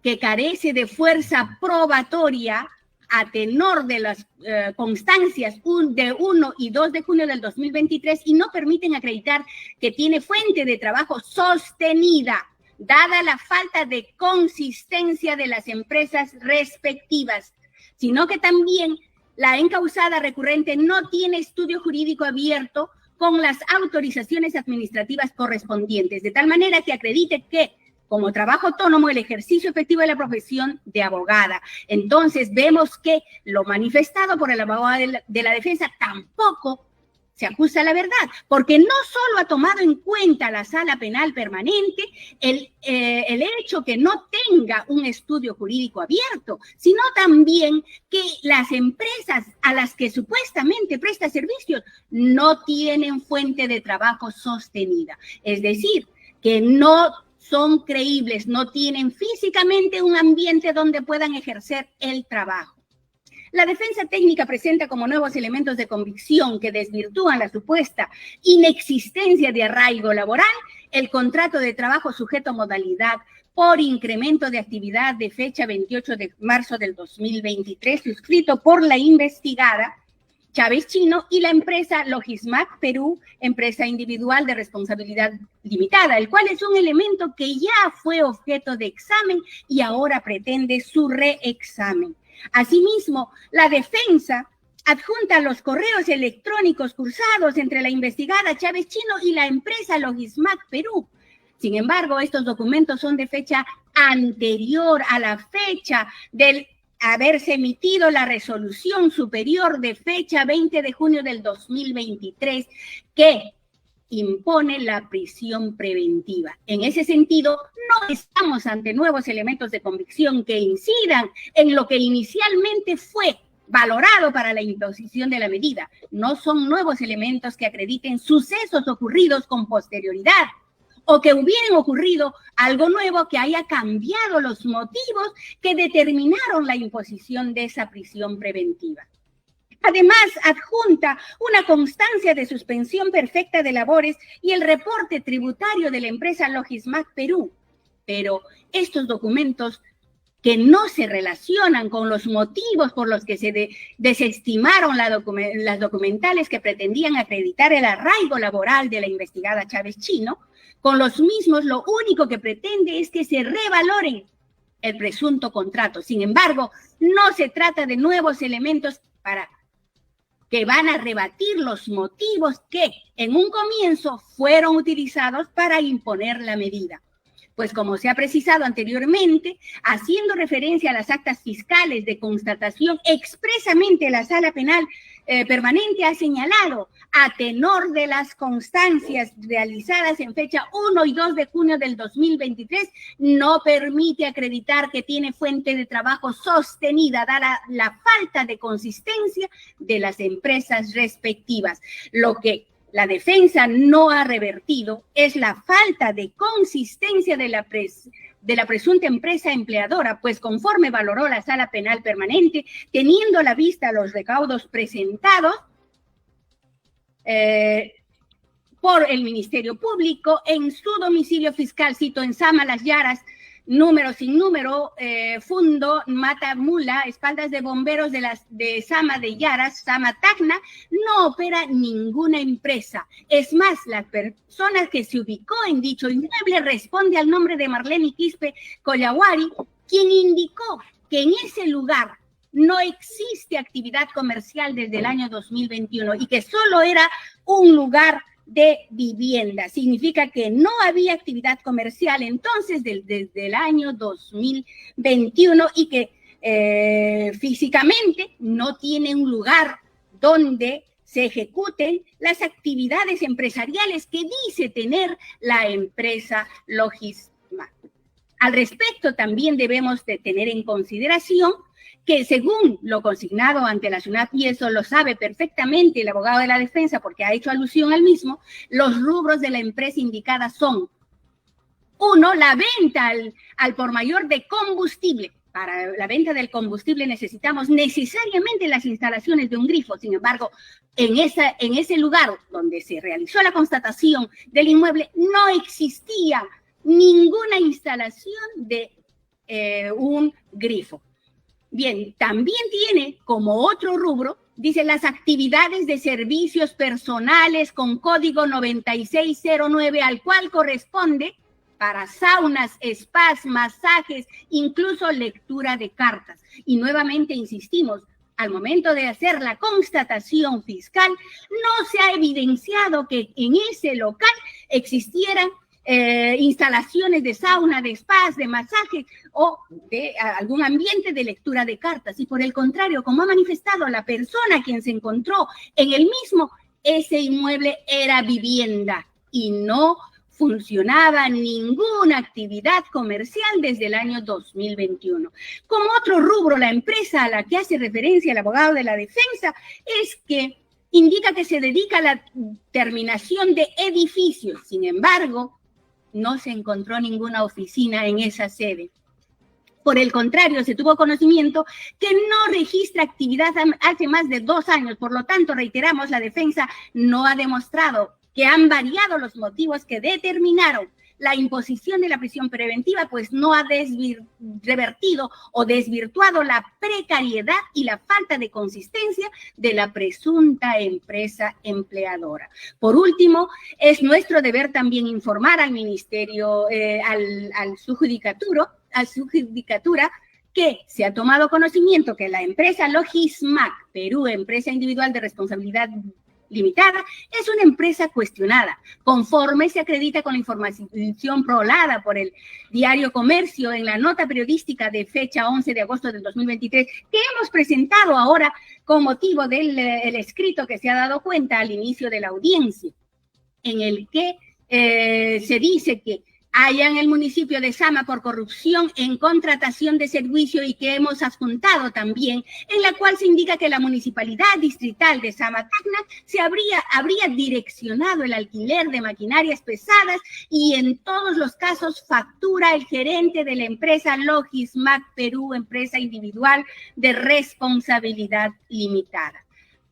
que carece de fuerza probatoria a tenor de las constancias de 1 y 2 de junio del 2023 y no permiten acreditar que tiene fuente de trabajo sostenida, dada la falta de consistencia de las empresas respectivas, sino que también la encausada recurrente no tiene estudio jurídico abierto con las autorizaciones administrativas correspondientes, de tal manera que acredite que, como trabajo autónomo, el ejercicio efectivo de la profesión de abogada. Entonces, vemos que lo manifestado por el abogado de la defensa tampoco se ajusta a la verdad, porque no solo ha tomado en cuenta la Sala Penal Permanente el hecho que no tenga un estudio jurídico abierto, sino también que las empresas a las que supuestamente presta servicios no tienen fuente de trabajo sostenida. Es decir, que no son creíbles, no tienen físicamente un ambiente donde puedan ejercer el trabajo. La defensa técnica presenta como nuevos elementos de convicción que desvirtúan la supuesta inexistencia de arraigo laboral el contrato de trabajo sujeto a modalidad por incremento de actividad de fecha 28 de marzo del 2023, suscrito por la investigada Chávez Chino y la empresa Logismac Perú, empresa individual de responsabilidad limitada, el cual es un elemento que ya fue objeto de examen y ahora pretende su reexamen. Asimismo, la defensa adjunta los correos electrónicos cursados entre la investigada Chávez Chino y la empresa Logismac Perú. Sin embargo, estos documentos son de fecha anterior a la fecha del haberse emitido la resolución superior de fecha 20 de junio del 2023 que impone la prisión preventiva. En ese sentido, no estamos ante nuevos elementos de convicción que incidan en lo que inicialmente fue valorado para la imposición de la medida. No son nuevos elementos que acrediten sucesos ocurridos con posterioridad o que hubieran ocurrido algo nuevo que haya cambiado los motivos que determinaron la imposición de esa prisión preventiva. Además, adjunta una constancia de suspensión perfecta de labores y el reporte tributario de la empresa Logismac Perú. Pero estos documentos que no se relacionan con los motivos por los que se desestimaron las documentales que pretendían acreditar el arraigo laboral de la investigada Chávez Chino. Con los mismos, lo único que pretende es que se revalore el presunto contrato. Sin embargo, no se trata de nuevos elementos que van a rebatir los motivos que en un comienzo fueron utilizados para imponer la medida. Pues como se ha precisado anteriormente, haciendo referencia a las actas fiscales de constatación, expresamente la Sala Penal Permanente ha señalado, a tenor de las constancias realizadas en fecha 1 y 2 de junio del 2023, no permite acreditar que tiene fuente de trabajo sostenida, dada la falta de consistencia de las empresas respectivas. Lo que la defensa no ha revertido es la falta de consistencia de la presunta empresa empleadora, pues conforme valoró la Sala Penal Permanente, teniendo a la vista los recaudos presentados por el Ministerio Público en su domicilio fiscal, cito, en Sama Las Yaras, número sin número, Fundo, Mata Mula, espaldas de bomberos de Sama de Yaras, Sama Tacna, no opera ninguna empresa. Es más, la persona que se ubicó en dicho inmueble responde al nombre de Marlene Quispe Collawari, quien indicó que en ese lugar no existe actividad comercial desde el año 2021 y que solo era un lugar de vivienda. Significa que no había actividad comercial entonces desde el año 2021 y que físicamente no tiene un lugar donde se ejecuten las actividades empresariales que dice tener la empresa Logismac. Al respecto, también debemos de tener en consideración que según lo consignado ante la SUNAT, y eso lo sabe perfectamente el abogado de la defensa porque ha hecho alusión al mismo, los rubros de la empresa indicada son: 1, la venta al por mayor de combustible. Para la venta del combustible necesitamos necesariamente las instalaciones de un grifo. Sin embargo, en ese lugar donde se realizó la constatación del inmueble no existía ninguna instalación de un grifo. Bien, también tiene como otro rubro, dice, las actividades de servicios personales con código 9609, al cual corresponde para saunas, spas, masajes, incluso lectura de cartas. Y nuevamente insistimos, al momento de hacer la constatación fiscal, no se ha evidenciado que en ese local existieran instalaciones de sauna, de spas, de masaje o de algún ambiente de lectura de cartas. Y por el contrario, como ha manifestado la persona quien se encontró en el mismo, ese inmueble era vivienda y no funcionaba ninguna actividad comercial desde el año 2021. Como otro rubro, la empresa a la que hace referencia el abogado de la defensa es que indica que se dedica a la terminación de edificios. Sin embargo, no se encontró ninguna oficina en esa sede. Por el contrario, se tuvo conocimiento que no registra actividad hace más de 2 años. Por lo tanto, reiteramos, la defensa no ha demostrado que han variado los motivos que determinaron la imposición de la prisión preventiva, pues no ha revertido o desvirtuado la precariedad y la falta de consistencia de la presunta empresa empleadora. Por último, es nuestro deber también informar al Ministerio, al su judicatura, que se ha tomado conocimiento que la empresa Logismac Perú, empresa individual de responsabilidad limitada, es una empresa cuestionada, conforme se acredita con la información prolada por el diario Comercio en la nota periodística de fecha 11 de agosto del 2023, que hemos presentado ahora con motivo del escrito que se ha dado cuenta al inicio de la audiencia, en el que se dice que hay en el municipio de Sama por corrupción en contratación de servicio y que hemos adjuntado también, en la cual se indica que la municipalidad distrital de Sama Tacna se habría direccionado el alquiler de maquinarias pesadas y en todos los casos factura el gerente de la empresa Logismac Perú, empresa individual de responsabilidad limitada.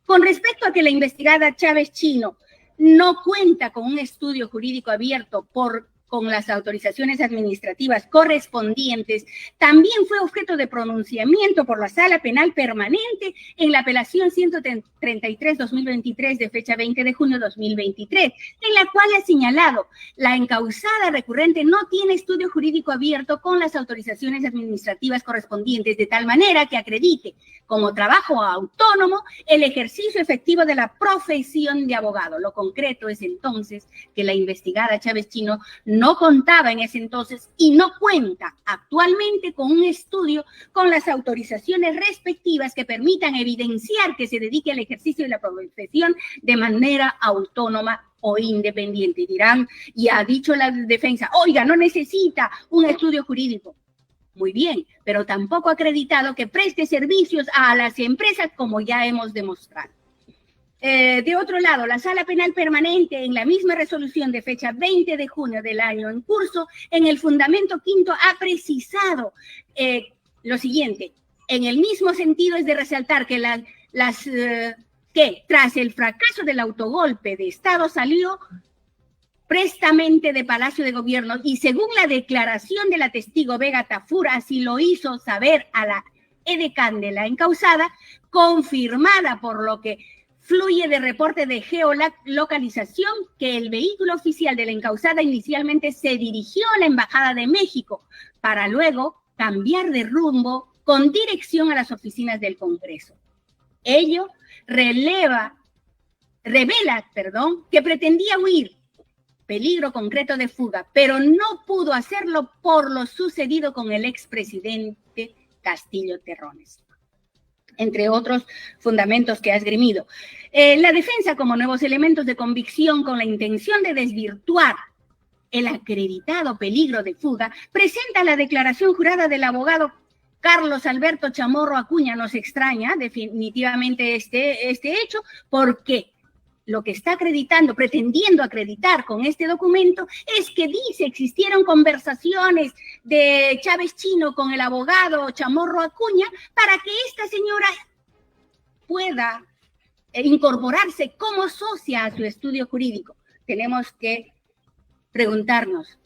Con respecto a que la investigada Chávez Chino no cuenta con un estudio jurídico abierto por con las autorizaciones administrativas correspondientes, también fue objeto de pronunciamiento por la Sala Penal Permanente en la apelación 133-2023 de fecha 20 de junio de 2023, en la cual ha señalado la encausada recurrente no tiene estudio jurídico abierto con las autorizaciones administrativas correspondientes, de tal manera que acredite como trabajo autónomo el ejercicio efectivo de la profesión de abogado. Lo concreto es entonces que la investigada Chávez Chino no contaba en ese entonces y no cuenta actualmente con un estudio con las autorizaciones respectivas que permitan evidenciar que se dedique al ejercicio de la profesión de manera autónoma o independiente. Dirán, y ha dicho la defensa, oiga, no necesita un estudio jurídico. Muy bien, pero tampoco ha acreditado que preste servicios a las empresas como ya hemos demostrado. De otro lado, la Sala Penal Permanente, en la misma resolución de fecha 20 de junio del año en curso, en el fundamento quinto ha precisado lo siguiente. En el mismo sentido es de resaltar que que tras el fracaso del autogolpe de Estado salió prestamente de Palacio de Gobierno y según la declaración de la testigo Vega Tafura, así lo hizo saber a la edecán de la encausada, confirmada por lo que fluye de reporte de geolocalización que el vehículo oficial de la encausada inicialmente se dirigió a la Embajada de México para luego cambiar de rumbo con dirección a las oficinas del Congreso. Ello revela, que pretendía huir, peligro concreto de fuga, pero no pudo hacerlo por lo sucedido con el expresidente Castillo Terrones, entre otros fundamentos que ha esgrimido. La defensa, como nuevos elementos de convicción con la intención de desvirtuar el acreditado peligro de fuga, presenta la declaración jurada del abogado Carlos Alberto Chamorro Acuña. Nos extraña definitivamente este hecho, porque lo que está pretendiendo acreditar con este documento es que dice existieron conversaciones de Chávez Chino con el abogado Chamorro Acuña para que esta señora pueda incorporarse como socia a su estudio jurídico. Tenemos que preguntarnos,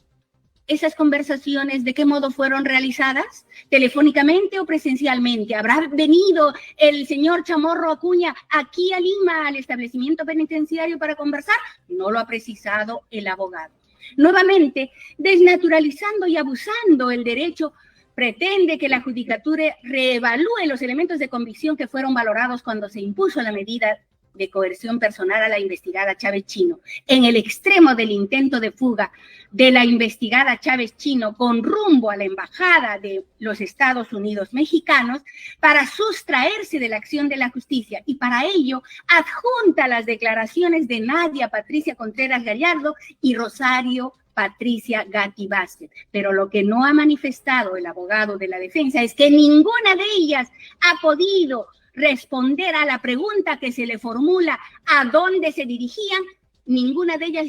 ¿esas conversaciones de qué modo fueron realizadas? ¿Telefónicamente o presencialmente? ¿Habrá venido el señor Chamorro Acuña aquí a Lima, al establecimiento penitenciario para conversar? No lo ha precisado el abogado. Nuevamente, desnaturalizando y abusando el derecho, pretende que la judicatura reevalúe los elementos de convicción que fueron valorados cuando se impuso la medida de coerción personal a la investigada Chávez Chino. En el extremo del intento de fuga de la investigada Chávez Chino con rumbo a la embajada de los Estados Unidos mexicanos para sustraerse de la acción de la justicia, y para ello adjunta las declaraciones de Nadia Patricia Contreras Gallardo y Rosario Patricia Gatti Vázquez. Pero lo que no ha manifestado el abogado de la defensa es que ninguna de ellas ha podido responder a la pregunta que se le formula a dónde se dirigían. Ninguna de ellas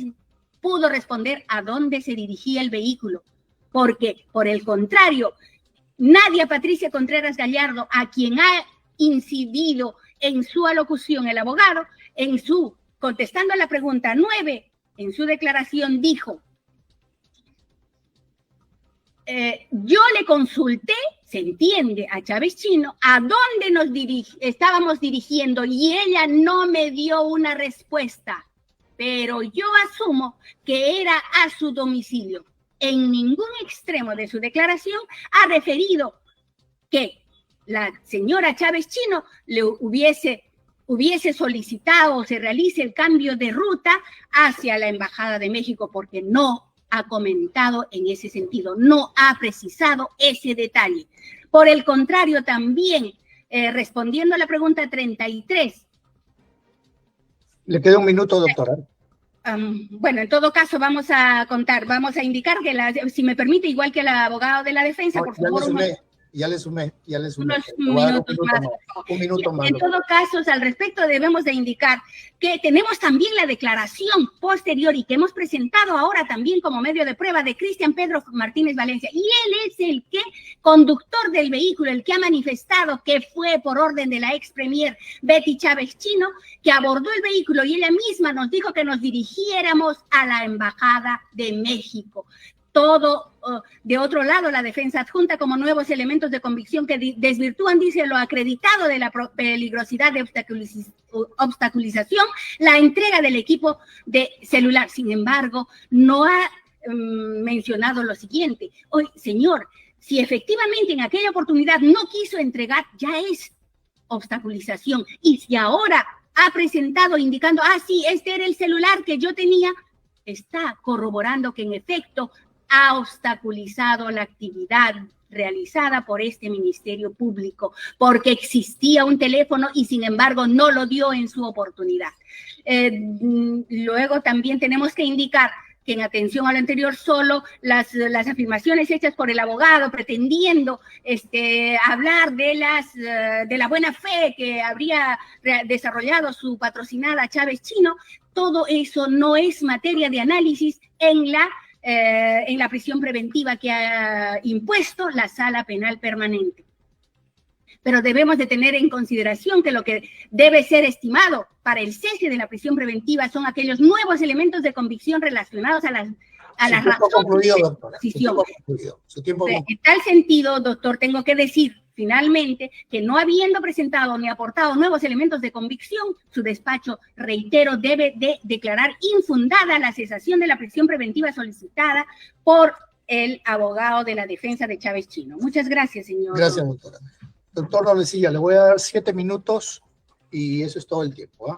pudo responder a dónde se dirigía el vehículo, porque por el contrario, Nadia Patricia Contreras Gallardo, a quien ha incidido en su alocución el abogado, contestando a la pregunta 9, en su declaración dijo, yo le consulté, se entiende, a Chávez Chino, a dónde estábamos dirigiendo y ella no me dio una respuesta, pero yo asumo que era a su domicilio. En ningún extremo de su declaración ha referido que la señora Chávez Chino le hubiese solicitado o se realice el cambio de ruta hacia la Embajada de México, porque no ha comentado en ese sentido, no ha precisado ese detalle. Por el contrario, también respondiendo a la pregunta 33. Le queda un minuto, doctora. Bueno, en todo caso vamos a indicar que, si me permite, igual que el abogado de la defensa, por favor. Ya le sumé. Unos Le voy a dar minutos más. Un minuto más. En todo caso, al respecto debemos de indicar que tenemos también la declaración posterior y que hemos presentado ahora también como medio de prueba de Cristian Pedro Martínez Valencia. Y él es el conductor del vehículo, el que ha manifestado que fue por orden de la ex premier Betty Chávez Chino, que abordó el vehículo y ella misma nos dijo que nos dirigiéramos a la Embajada de México. Todo, de otro lado, la defensa adjunta como nuevos elementos de convicción que desvirtúan, dice, lo acreditado de la peligrosidad de obstaculización, la entrega del equipo de celular. Sin embargo, no ha mencionado lo siguiente. Oye, señor, si efectivamente en aquella oportunidad no quiso entregar, ya es obstaculización. Y si ahora ha presentado indicando, sí, este era el celular que yo tenía, está corroborando que en efecto ha obstaculizado la actividad realizada por este Ministerio Público, porque existía un teléfono y sin embargo no lo dio en su oportunidad. Luego también tenemos que indicar que en atención a lo anterior solo las afirmaciones hechas por el abogado pretendiendo hablar de la buena fe que habría desarrollado su patrocinada Chávez Chino, todo eso no es materia de análisis en la prisión preventiva que ha impuesto la Sala Penal Permanente. Pero debemos de tener en consideración que lo que debe ser estimado para el cese de la prisión preventiva son aquellos nuevos elementos de convicción relacionados a las razones de decisión. En tal sentido, doctor, tengo que decir finalmente que no habiendo presentado ni aportado nuevos elementos de convicción, su despacho, reitero, debe de declarar infundada la cesación de la prisión preventiva solicitada por el abogado de la defensa de Chávez Chino. Muchas gracias, señor. Gracias, doctora. Doctor Noblecilla, le voy a dar 7 minutos y eso es todo el tiempo.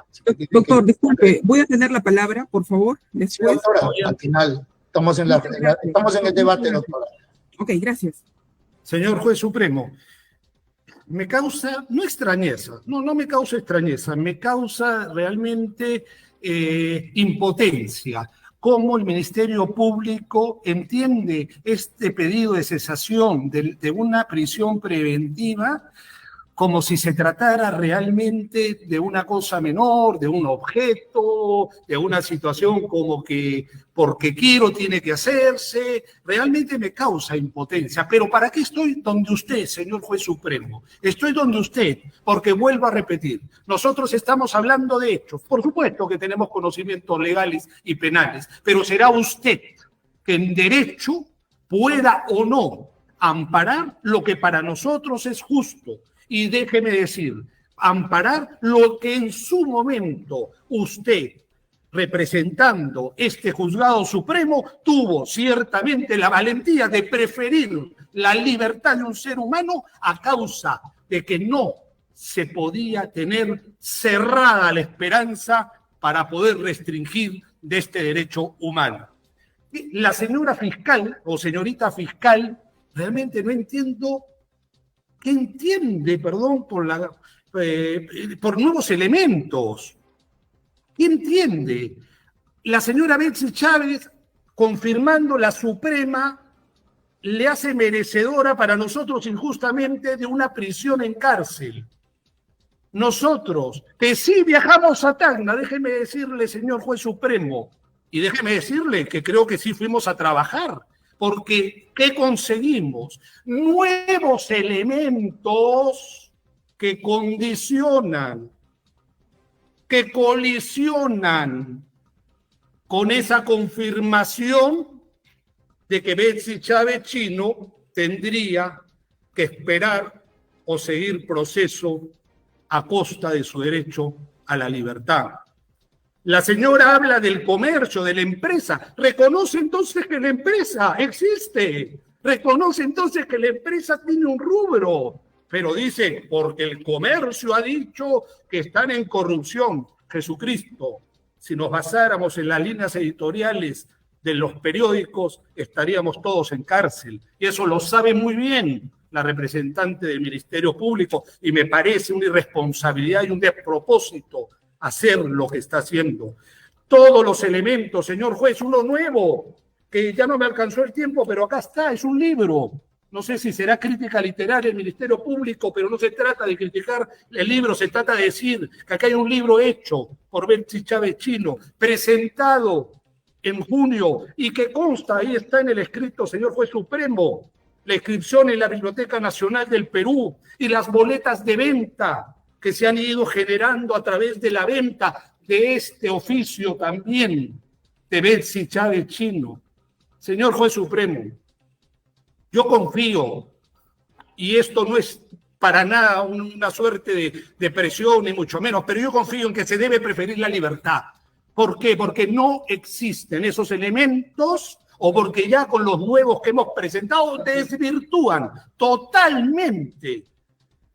Doctor, disculpe, voy a tener la palabra, por favor, después. Sí, doctora, al final, estamos en el debate, doctora. Ok, gracias. Señor Juez Supremo, me causa, no extrañeza, no me causa extrañeza, me causa realmente impotencia. Cómo el Ministerio Público entiende este pedido de cesación de una prisión preventiva como si se tratara realmente de una cosa menor, de un objeto, de una situación como que porque quiero tiene que hacerse. Realmente me causa impotencia. Pero ¿para qué estoy donde usted, señor Juez Supremo? Estoy donde usted, porque vuelvo a repetir, nosotros estamos hablando de hechos. Por supuesto que tenemos conocimientos legales y penales, pero será usted que en derecho pueda o no amparar lo que para nosotros es justo. Y déjeme decir, amparar lo que en su momento usted, representando este juzgado supremo, tuvo ciertamente la valentía de preferir la libertad de un ser humano a causa de que no se podía tener cerrada la esperanza para poder restringir de este derecho humano. La señora fiscal o señorita fiscal, realmente no entiendo. ¿Qué entiende, perdón, por nuevos elementos? ¿Qué entiende? La señora Betsy Chávez, confirmando la Suprema, le hace merecedora para nosotros injustamente de una prisión en cárcel. Nosotros, que sí viajamos a Tacna, déjeme decirle, señor Juez Supremo, y déjeme decirle que creo que sí fuimos a trabajar, porque ¿qué conseguimos? Nuevos elementos que condicionan, que colisionan con esa confirmación de que Betsy Chávez Chino tendría que esperar o seguir proceso a costa de su derecho a la libertad. La señora habla del comercio, de la empresa. Reconoce entonces que la empresa existe. Reconoce entonces que la empresa tiene un rubro. Pero dice, porque el comercio ha dicho que están en corrupción. Jesucristo, si nos basáramos en las líneas editoriales de los periódicos, estaríamos todos en cárcel. Y eso lo sabe muy bien la representante del Ministerio Público. Y me parece una irresponsabilidad y un despropósito hacer lo que está haciendo. Todos los elementos, señor juez, uno nuevo, que ya no me alcanzó el tiempo, pero acá está, es un libro. No sé si será crítica literaria el Ministerio Público, pero no se trata de criticar el libro, se trata de decir que acá hay un libro hecho por Betsy Chávez Chino, presentado en junio y que consta, ahí está en el escrito, señor Juez Supremo, la inscripción en la Biblioteca Nacional del Perú y las boletas de venta que se han ido generando a través de la venta de este oficio también de Betsy Chávez Chino. Señor Juez Supremo, yo confío, y esto no es para nada una suerte de presión, ni mucho menos, pero yo confío en que se debe preferir la libertad. ¿Por qué? Porque no existen esos elementos o porque ya con los nuevos que hemos presentado desvirtúan totalmente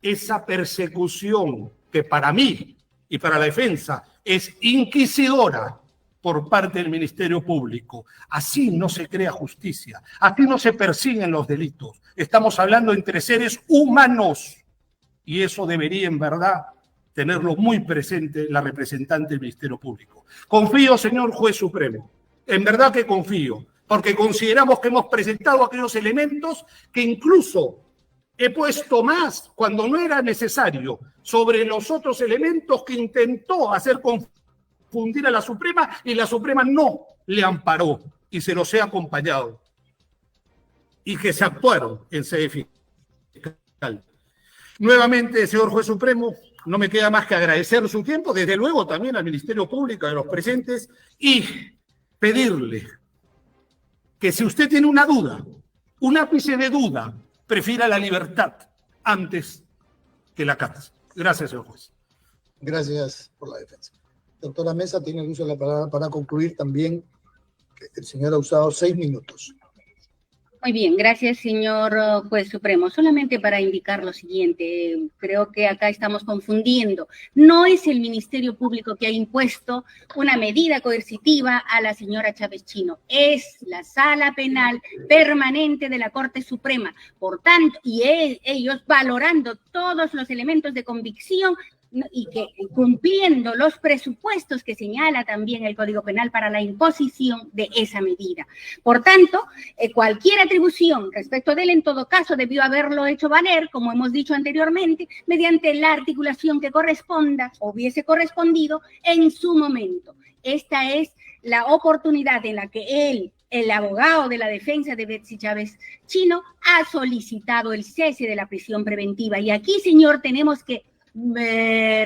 esa persecución que para mí y para la defensa es inquisidora por parte del Ministerio Público. Así no se crea justicia, así no se persiguen los delitos. Estamos hablando entre seres humanos y eso debería en verdad tenerlo muy presente la representante del Ministerio Público. Confío, señor Juez Supremo, en verdad que confío, porque consideramos que hemos presentado aquellos elementos que incluso he puesto más cuando no era necesario sobre los otros elementos que intentó hacer confundir a la Suprema y la Suprema no le amparó y se los he acompañado y que se actuaron en sede fiscal. Nuevamente, señor Juez Supremo, no me queda más que agradecer su tiempo, desde luego también al Ministerio Público, de los presentes, y pedirle que si usted tiene una duda, un ápice de duda, prefiera la libertad antes que la cárcel. Gracias, señor juez. Gracias por la defensa. Doctora Mesa, tiene el uso de la palabra para concluir también. El señor ha usado 6 minutos. Muy bien, gracias, señor Juez Supremo. Solamente para indicar lo siguiente, creo que acá estamos confundiendo. No es el Ministerio Público que ha impuesto una medida coercitiva a la señora Chávez Chino, es la Sala Penal Permanente de la Corte Suprema. Por tanto, y ellos valorando todos los elementos de convicción y que cumpliendo los presupuestos que señala también el Código Penal para la imposición de esa medida. Por tanto, cualquier atribución respecto de él, en todo caso, debió haberlo hecho valer, como hemos dicho anteriormente, mediante la articulación que corresponda, o hubiese correspondido en su momento. Esta es la oportunidad en la que él, el abogado de la defensa de Betsy Chávez Chino, ha solicitado el cese de la prisión preventiva. Y aquí, señor, tenemos que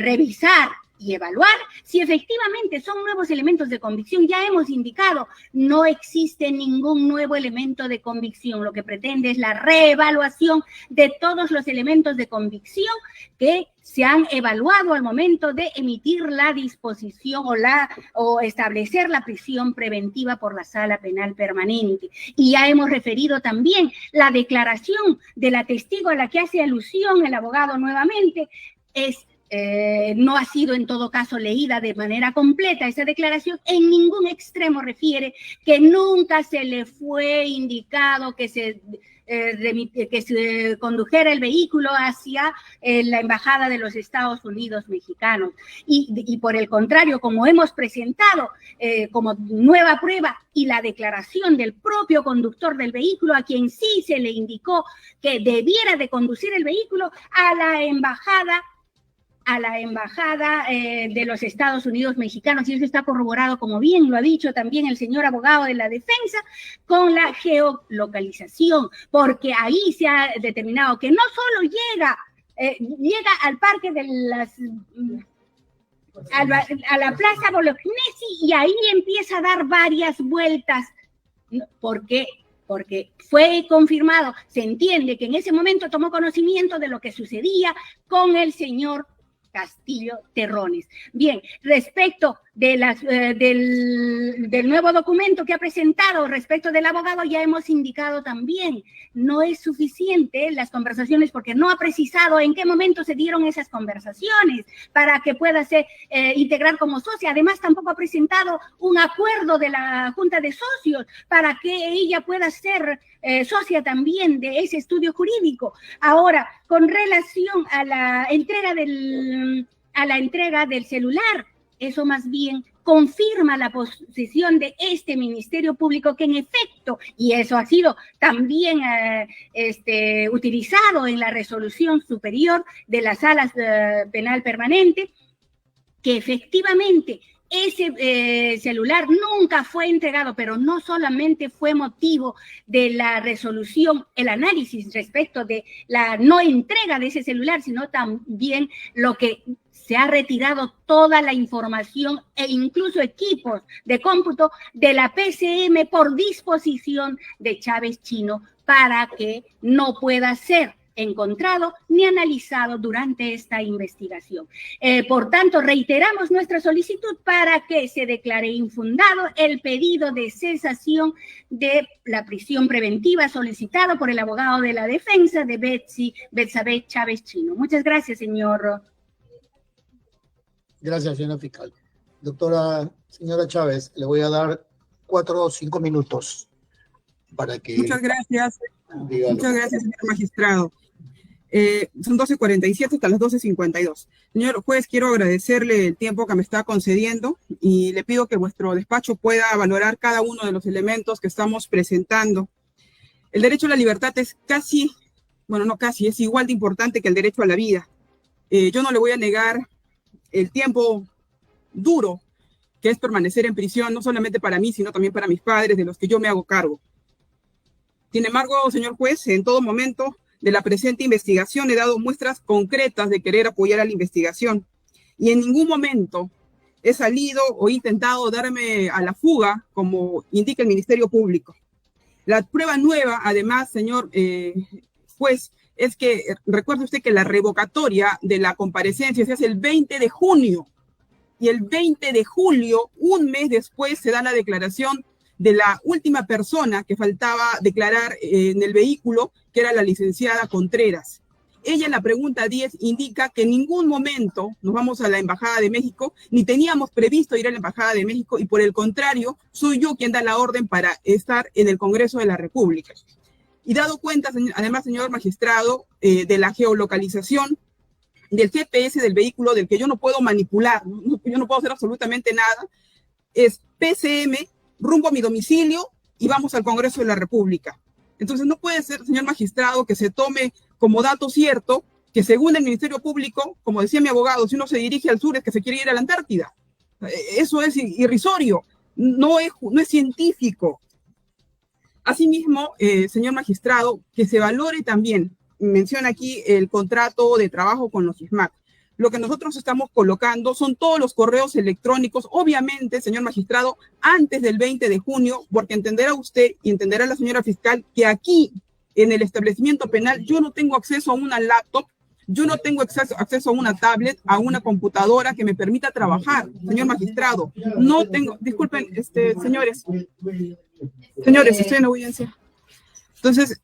revisar y evaluar si efectivamente son nuevos elementos de convicción. Ya hemos indicado, no existe ningún nuevo elemento de convicción. Lo que pretende es la reevaluación de todos los elementos de convicción que se han evaluado al momento de emitir la disposición o establecer la prisión preventiva por la Sala Penal Permanente. Y ya hemos referido también la declaración de la testigo a la que hace alusión el abogado nuevamente. No ha sido en todo caso leída de manera completa esa declaración, en ningún extremo refiere que nunca se le fue indicado que se condujera el vehículo hacia la Embajada de los Estados Unidos mexicanos. Y por el contrario, como hemos presentado como nueva prueba y la declaración del propio conductor del vehículo, a quien sí se le indicó que debiera de conducir el vehículo a la embajada de los Estados Unidos mexicanos, y eso está corroborado, como bien lo ha dicho también el señor abogado de la defensa, con la geolocalización, porque ahí se ha determinado que no solo llega al parque de a la Plaza Bolognesi y ahí empieza a dar varias vueltas, porque fue confirmado, se entiende que en ese momento tomó conocimiento de lo que sucedía con el señor Castillo Terrones. Bien, respecto de del nuevo documento que ha presentado, respecto del abogado, ya hemos indicado también, no es suficiente las conversaciones porque no ha precisado en qué momento se dieron esas conversaciones para que pueda ser integrar como socia. Además, tampoco ha presentado un acuerdo de la Junta de Socios para que ella pueda ser socia también de ese estudio jurídico. Ahora, con relación a la entrega del celular, eso más bien confirma la posición de este Ministerio Público que en efecto, y eso ha sido también utilizado en la resolución superior de la Sala Penal Permanente, que efectivamente ese celular nunca fue entregado, pero no solamente fue motivo de la resolución, el análisis respecto de la no entrega de ese celular, sino también lo que se ha retirado toda la información e incluso equipos de cómputo de la PCM por disposición de Chávez Chino para que no pueda ser encontrado ni analizado durante esta investigación. Por tanto, reiteramos nuestra solicitud para que se declare infundado el pedido de cesación de la prisión preventiva solicitado por el abogado de la defensa de Betsabe Chávez Chino. Muchas gracias, señor. Gracias, señora fiscal. Señora Chávez, le voy a dar 4 o 5 minutos para que... Muchas gracias. Dígalo. Muchas gracias, señor magistrado. Son 12:47 hasta las 12:52. Señor juez, quiero agradecerle el tiempo que me está concediendo y le pido que vuestro despacho pueda valorar cada uno de los elementos que estamos presentando. El derecho a la libertad es casi, bueno, no casi, es igual de importante que el derecho a la vida. Yo no le voy a negar el tiempo duro que es permanecer en prisión, no solamente para mí, sino también para mis padres, de los que yo me hago cargo. Sin embargo, señor juez, en todo momento de la presente investigación he dado muestras concretas de querer apoyar a la investigación y en ningún momento he salido o he intentado darme a la fuga, como indica el Ministerio Público. La prueba nueva, además, señor juez, es que recuerde usted que la revocatoria de la comparecencia se hace el 20 de junio y el 20 de julio, un mes después, se da la declaración de la última persona que faltaba declarar en el vehículo, que era la licenciada Contreras. Ella en la pregunta 10 indica que en ningún momento nos vamos a la Embajada de México, ni teníamos previsto ir a la Embajada de México, y por el contrario, soy yo quien da la orden para estar en el Congreso de la República. Y dado cuenta, además, señor magistrado, de la geolocalización del GPS del vehículo, del que yo no puedo manipular, yo no puedo hacer absolutamente nada, es PCM, rumbo a mi domicilio y vamos al Congreso de la República. Entonces no puede ser, señor magistrado, que se tome como dato cierto que según el Ministerio Público, como decía mi abogado, si uno se dirige al sur es que se quiere ir a la Antártida. Eso es irrisorio, no es científico. Asimismo, señor magistrado, que se valore también, menciona aquí el contrato de trabajo con los ISMAC. Lo que nosotros estamos colocando son todos los correos electrónicos, obviamente, señor magistrado, antes del 20 de junio, porque entenderá usted y entenderá la señora fiscal que aquí, en el establecimiento penal, yo no tengo acceso a una laptop, yo no tengo acceso a una tablet, a una computadora que me permita trabajar, señor magistrado. No tengo, disculpen, señores, estoy en audiencia. Entonces,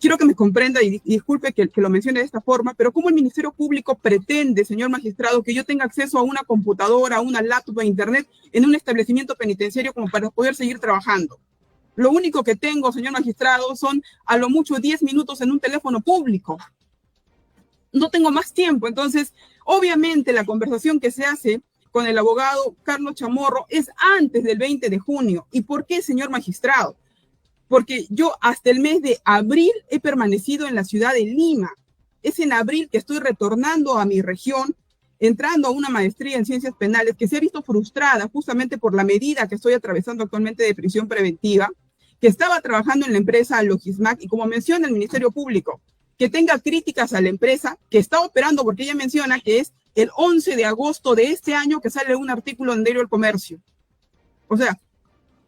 quiero que me comprenda y disculpe que lo mencione de esta forma, pero ¿cómo el Ministerio Público pretende, señor magistrado, que yo tenga acceso a una computadora, a una laptop, a internet en un establecimiento penitenciario como para poder seguir trabajando? Lo único que tengo, señor magistrado, son a lo mucho 10 minutos en un teléfono público. No tengo más tiempo. Entonces, obviamente la conversación que se hace con el abogado Carlos Chamorro es antes del 20 de junio. ¿Y por qué, señor magistrado? Porque yo hasta el mes de abril he permanecido en la ciudad de Lima. Es en abril que estoy retornando a mi región, entrando a una maestría en ciencias penales que se ha visto frustrada justamente por la medida que estoy atravesando actualmente de prisión preventiva, que estaba trabajando en la empresa Logismac y como menciona el Ministerio Público, que tenga críticas a la empresa que está operando, porque ella menciona que es el 11 de agosto de este año que sale un artículo en Diario del Comercio. O sea,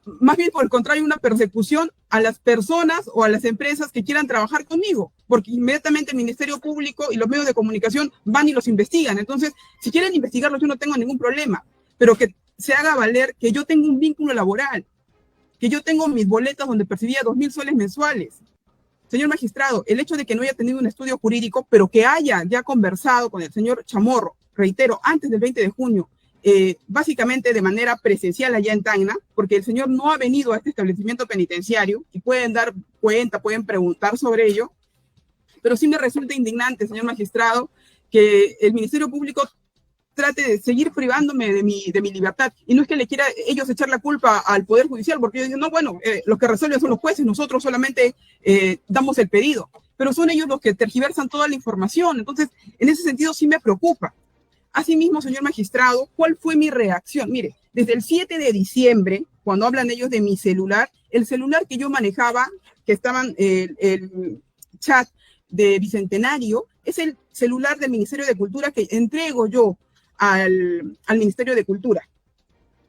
más bien por el contrario, una persecución a las personas o a las empresas que quieran trabajar conmigo, porque inmediatamente el Ministerio Público y los medios de comunicación van y los investigan. Entonces, si quieren investigarlos, yo no tengo ningún problema, pero que se haga valer que yo tengo un vínculo laboral, que yo tengo mis boletas donde percibía 2.000 soles mensuales. Señor magistrado, el hecho de que no haya tenido un estudio jurídico, pero que haya ya conversado con el señor Chamorro, reitero, antes del 20 de junio, básicamente de manera presencial allá en Tacna, porque el señor no ha venido a este establecimiento penitenciario y pueden dar cuenta, pueden preguntar sobre ello, pero sí me resulta indignante, señor magistrado, que el Ministerio Público trate de seguir privándome de mi libertad. Y no es que le quiera ellos echar la culpa al Poder Judicial, porque ellos dicen, no, bueno, los que resuelven son los jueces, nosotros solamente damos el pedido. Pero son ellos los que tergiversan toda la información. Entonces, en ese sentido sí me preocupa. Asimismo, señor magistrado, ¿cuál fue mi reacción? Mire, desde el 7 de diciembre, cuando hablan ellos de mi celular, el celular que yo manejaba, que estaban el chat de Bicentenario, es el celular del Ministerio de Cultura que entrego yo al Ministerio de Cultura,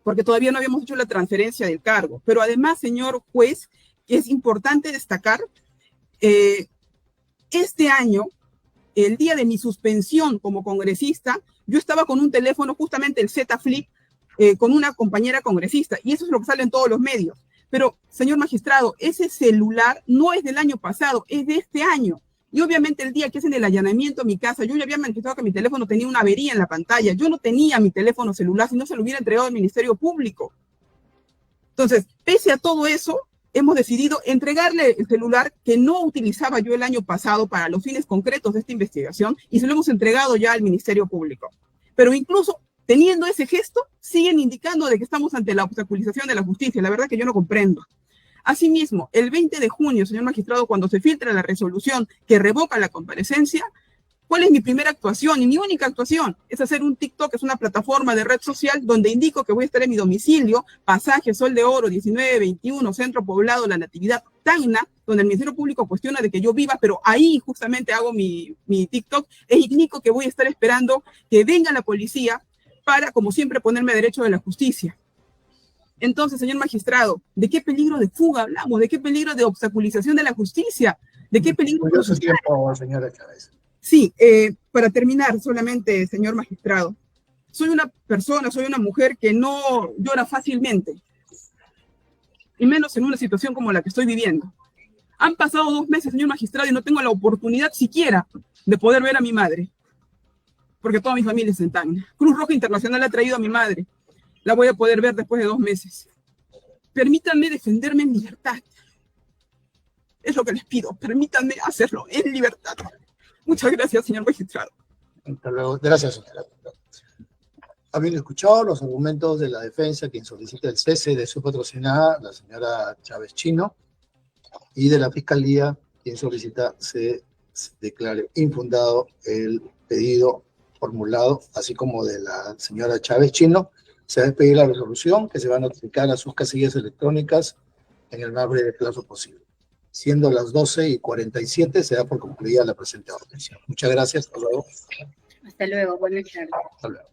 porque todavía no habíamos hecho la transferencia del cargo. Pero además, señor juez, es importante destacar, este año, el día de mi suspensión como congresista, yo estaba con un teléfono, justamente el Z Flip, con una compañera congresista, y eso es lo que sale en todos los medios. Pero, señor magistrado, ese celular no es del año pasado, es de este año. Y obviamente el día que hacen el allanamiento a mi casa, yo ya había manifestado que mi teléfono tenía una avería en la pantalla. Yo no tenía mi teléfono celular, si no se lo hubiera entregado al Ministerio Público. Entonces, pese a todo eso, hemos decidido entregarle el celular que no utilizaba yo el año pasado para los fines concretos de esta investigación y se lo hemos entregado ya al Ministerio Público. Pero incluso teniendo ese gesto, siguen indicando de que estamos ante la obstaculización de la justicia. La verdad que yo no comprendo. Asimismo, el 20 de junio, señor magistrado, cuando se filtra la resolución que revoca la comparecencia, ¿cuál es mi primera actuación y mi única actuación? Es hacer un TikTok, es una plataforma de red social donde indico que voy a estar en mi domicilio, pasaje Sol de Oro 1921, Centro Poblado La Natividad, Tacna, donde el Ministerio Público cuestiona de que yo viva, pero ahí justamente hago mi TikTok, e indico que voy a estar esperando que venga la policía para, como siempre, ponerme derecho de la justicia. Entonces, señor magistrado, ¿de qué peligro de fuga hablamos? ¿De qué peligro de obstaculización de la justicia? ¿De qué peligro? Curioso tiempo, señora Chávez. Sí, para terminar solamente, señor magistrado, soy una persona, soy una mujer que no llora fácilmente, y menos en una situación como la que estoy viviendo. Han pasado 2 meses, señor magistrado, y no tengo la oportunidad siquiera de poder ver a mi madre, porque toda mi familia está en Tacna. Cruz Roja Internacional ha traído a mi madre. La voy a poder ver después de 2 meses. Permítanme defenderme en libertad. Es lo que les pido. Permítanme hacerlo en libertad. Muchas gracias, señor magistrado. Hasta luego. Gracias, señora. Habiendo escuchado los argumentos de la defensa, quien solicita el cese de su patrocinada, la señora Chávez Chino, y de la Fiscalía, quien solicita se declare infundado el pedido formulado, así como de la señora Chávez Chino, se va a expedir la resolución que se va a notificar a sus casillas electrónicas en el más breve plazo posible. Siendo las 12:47, se da por concluida la presente orden. Muchas gracias. Hasta luego. Hasta luego. Buenas tardes. Hasta luego.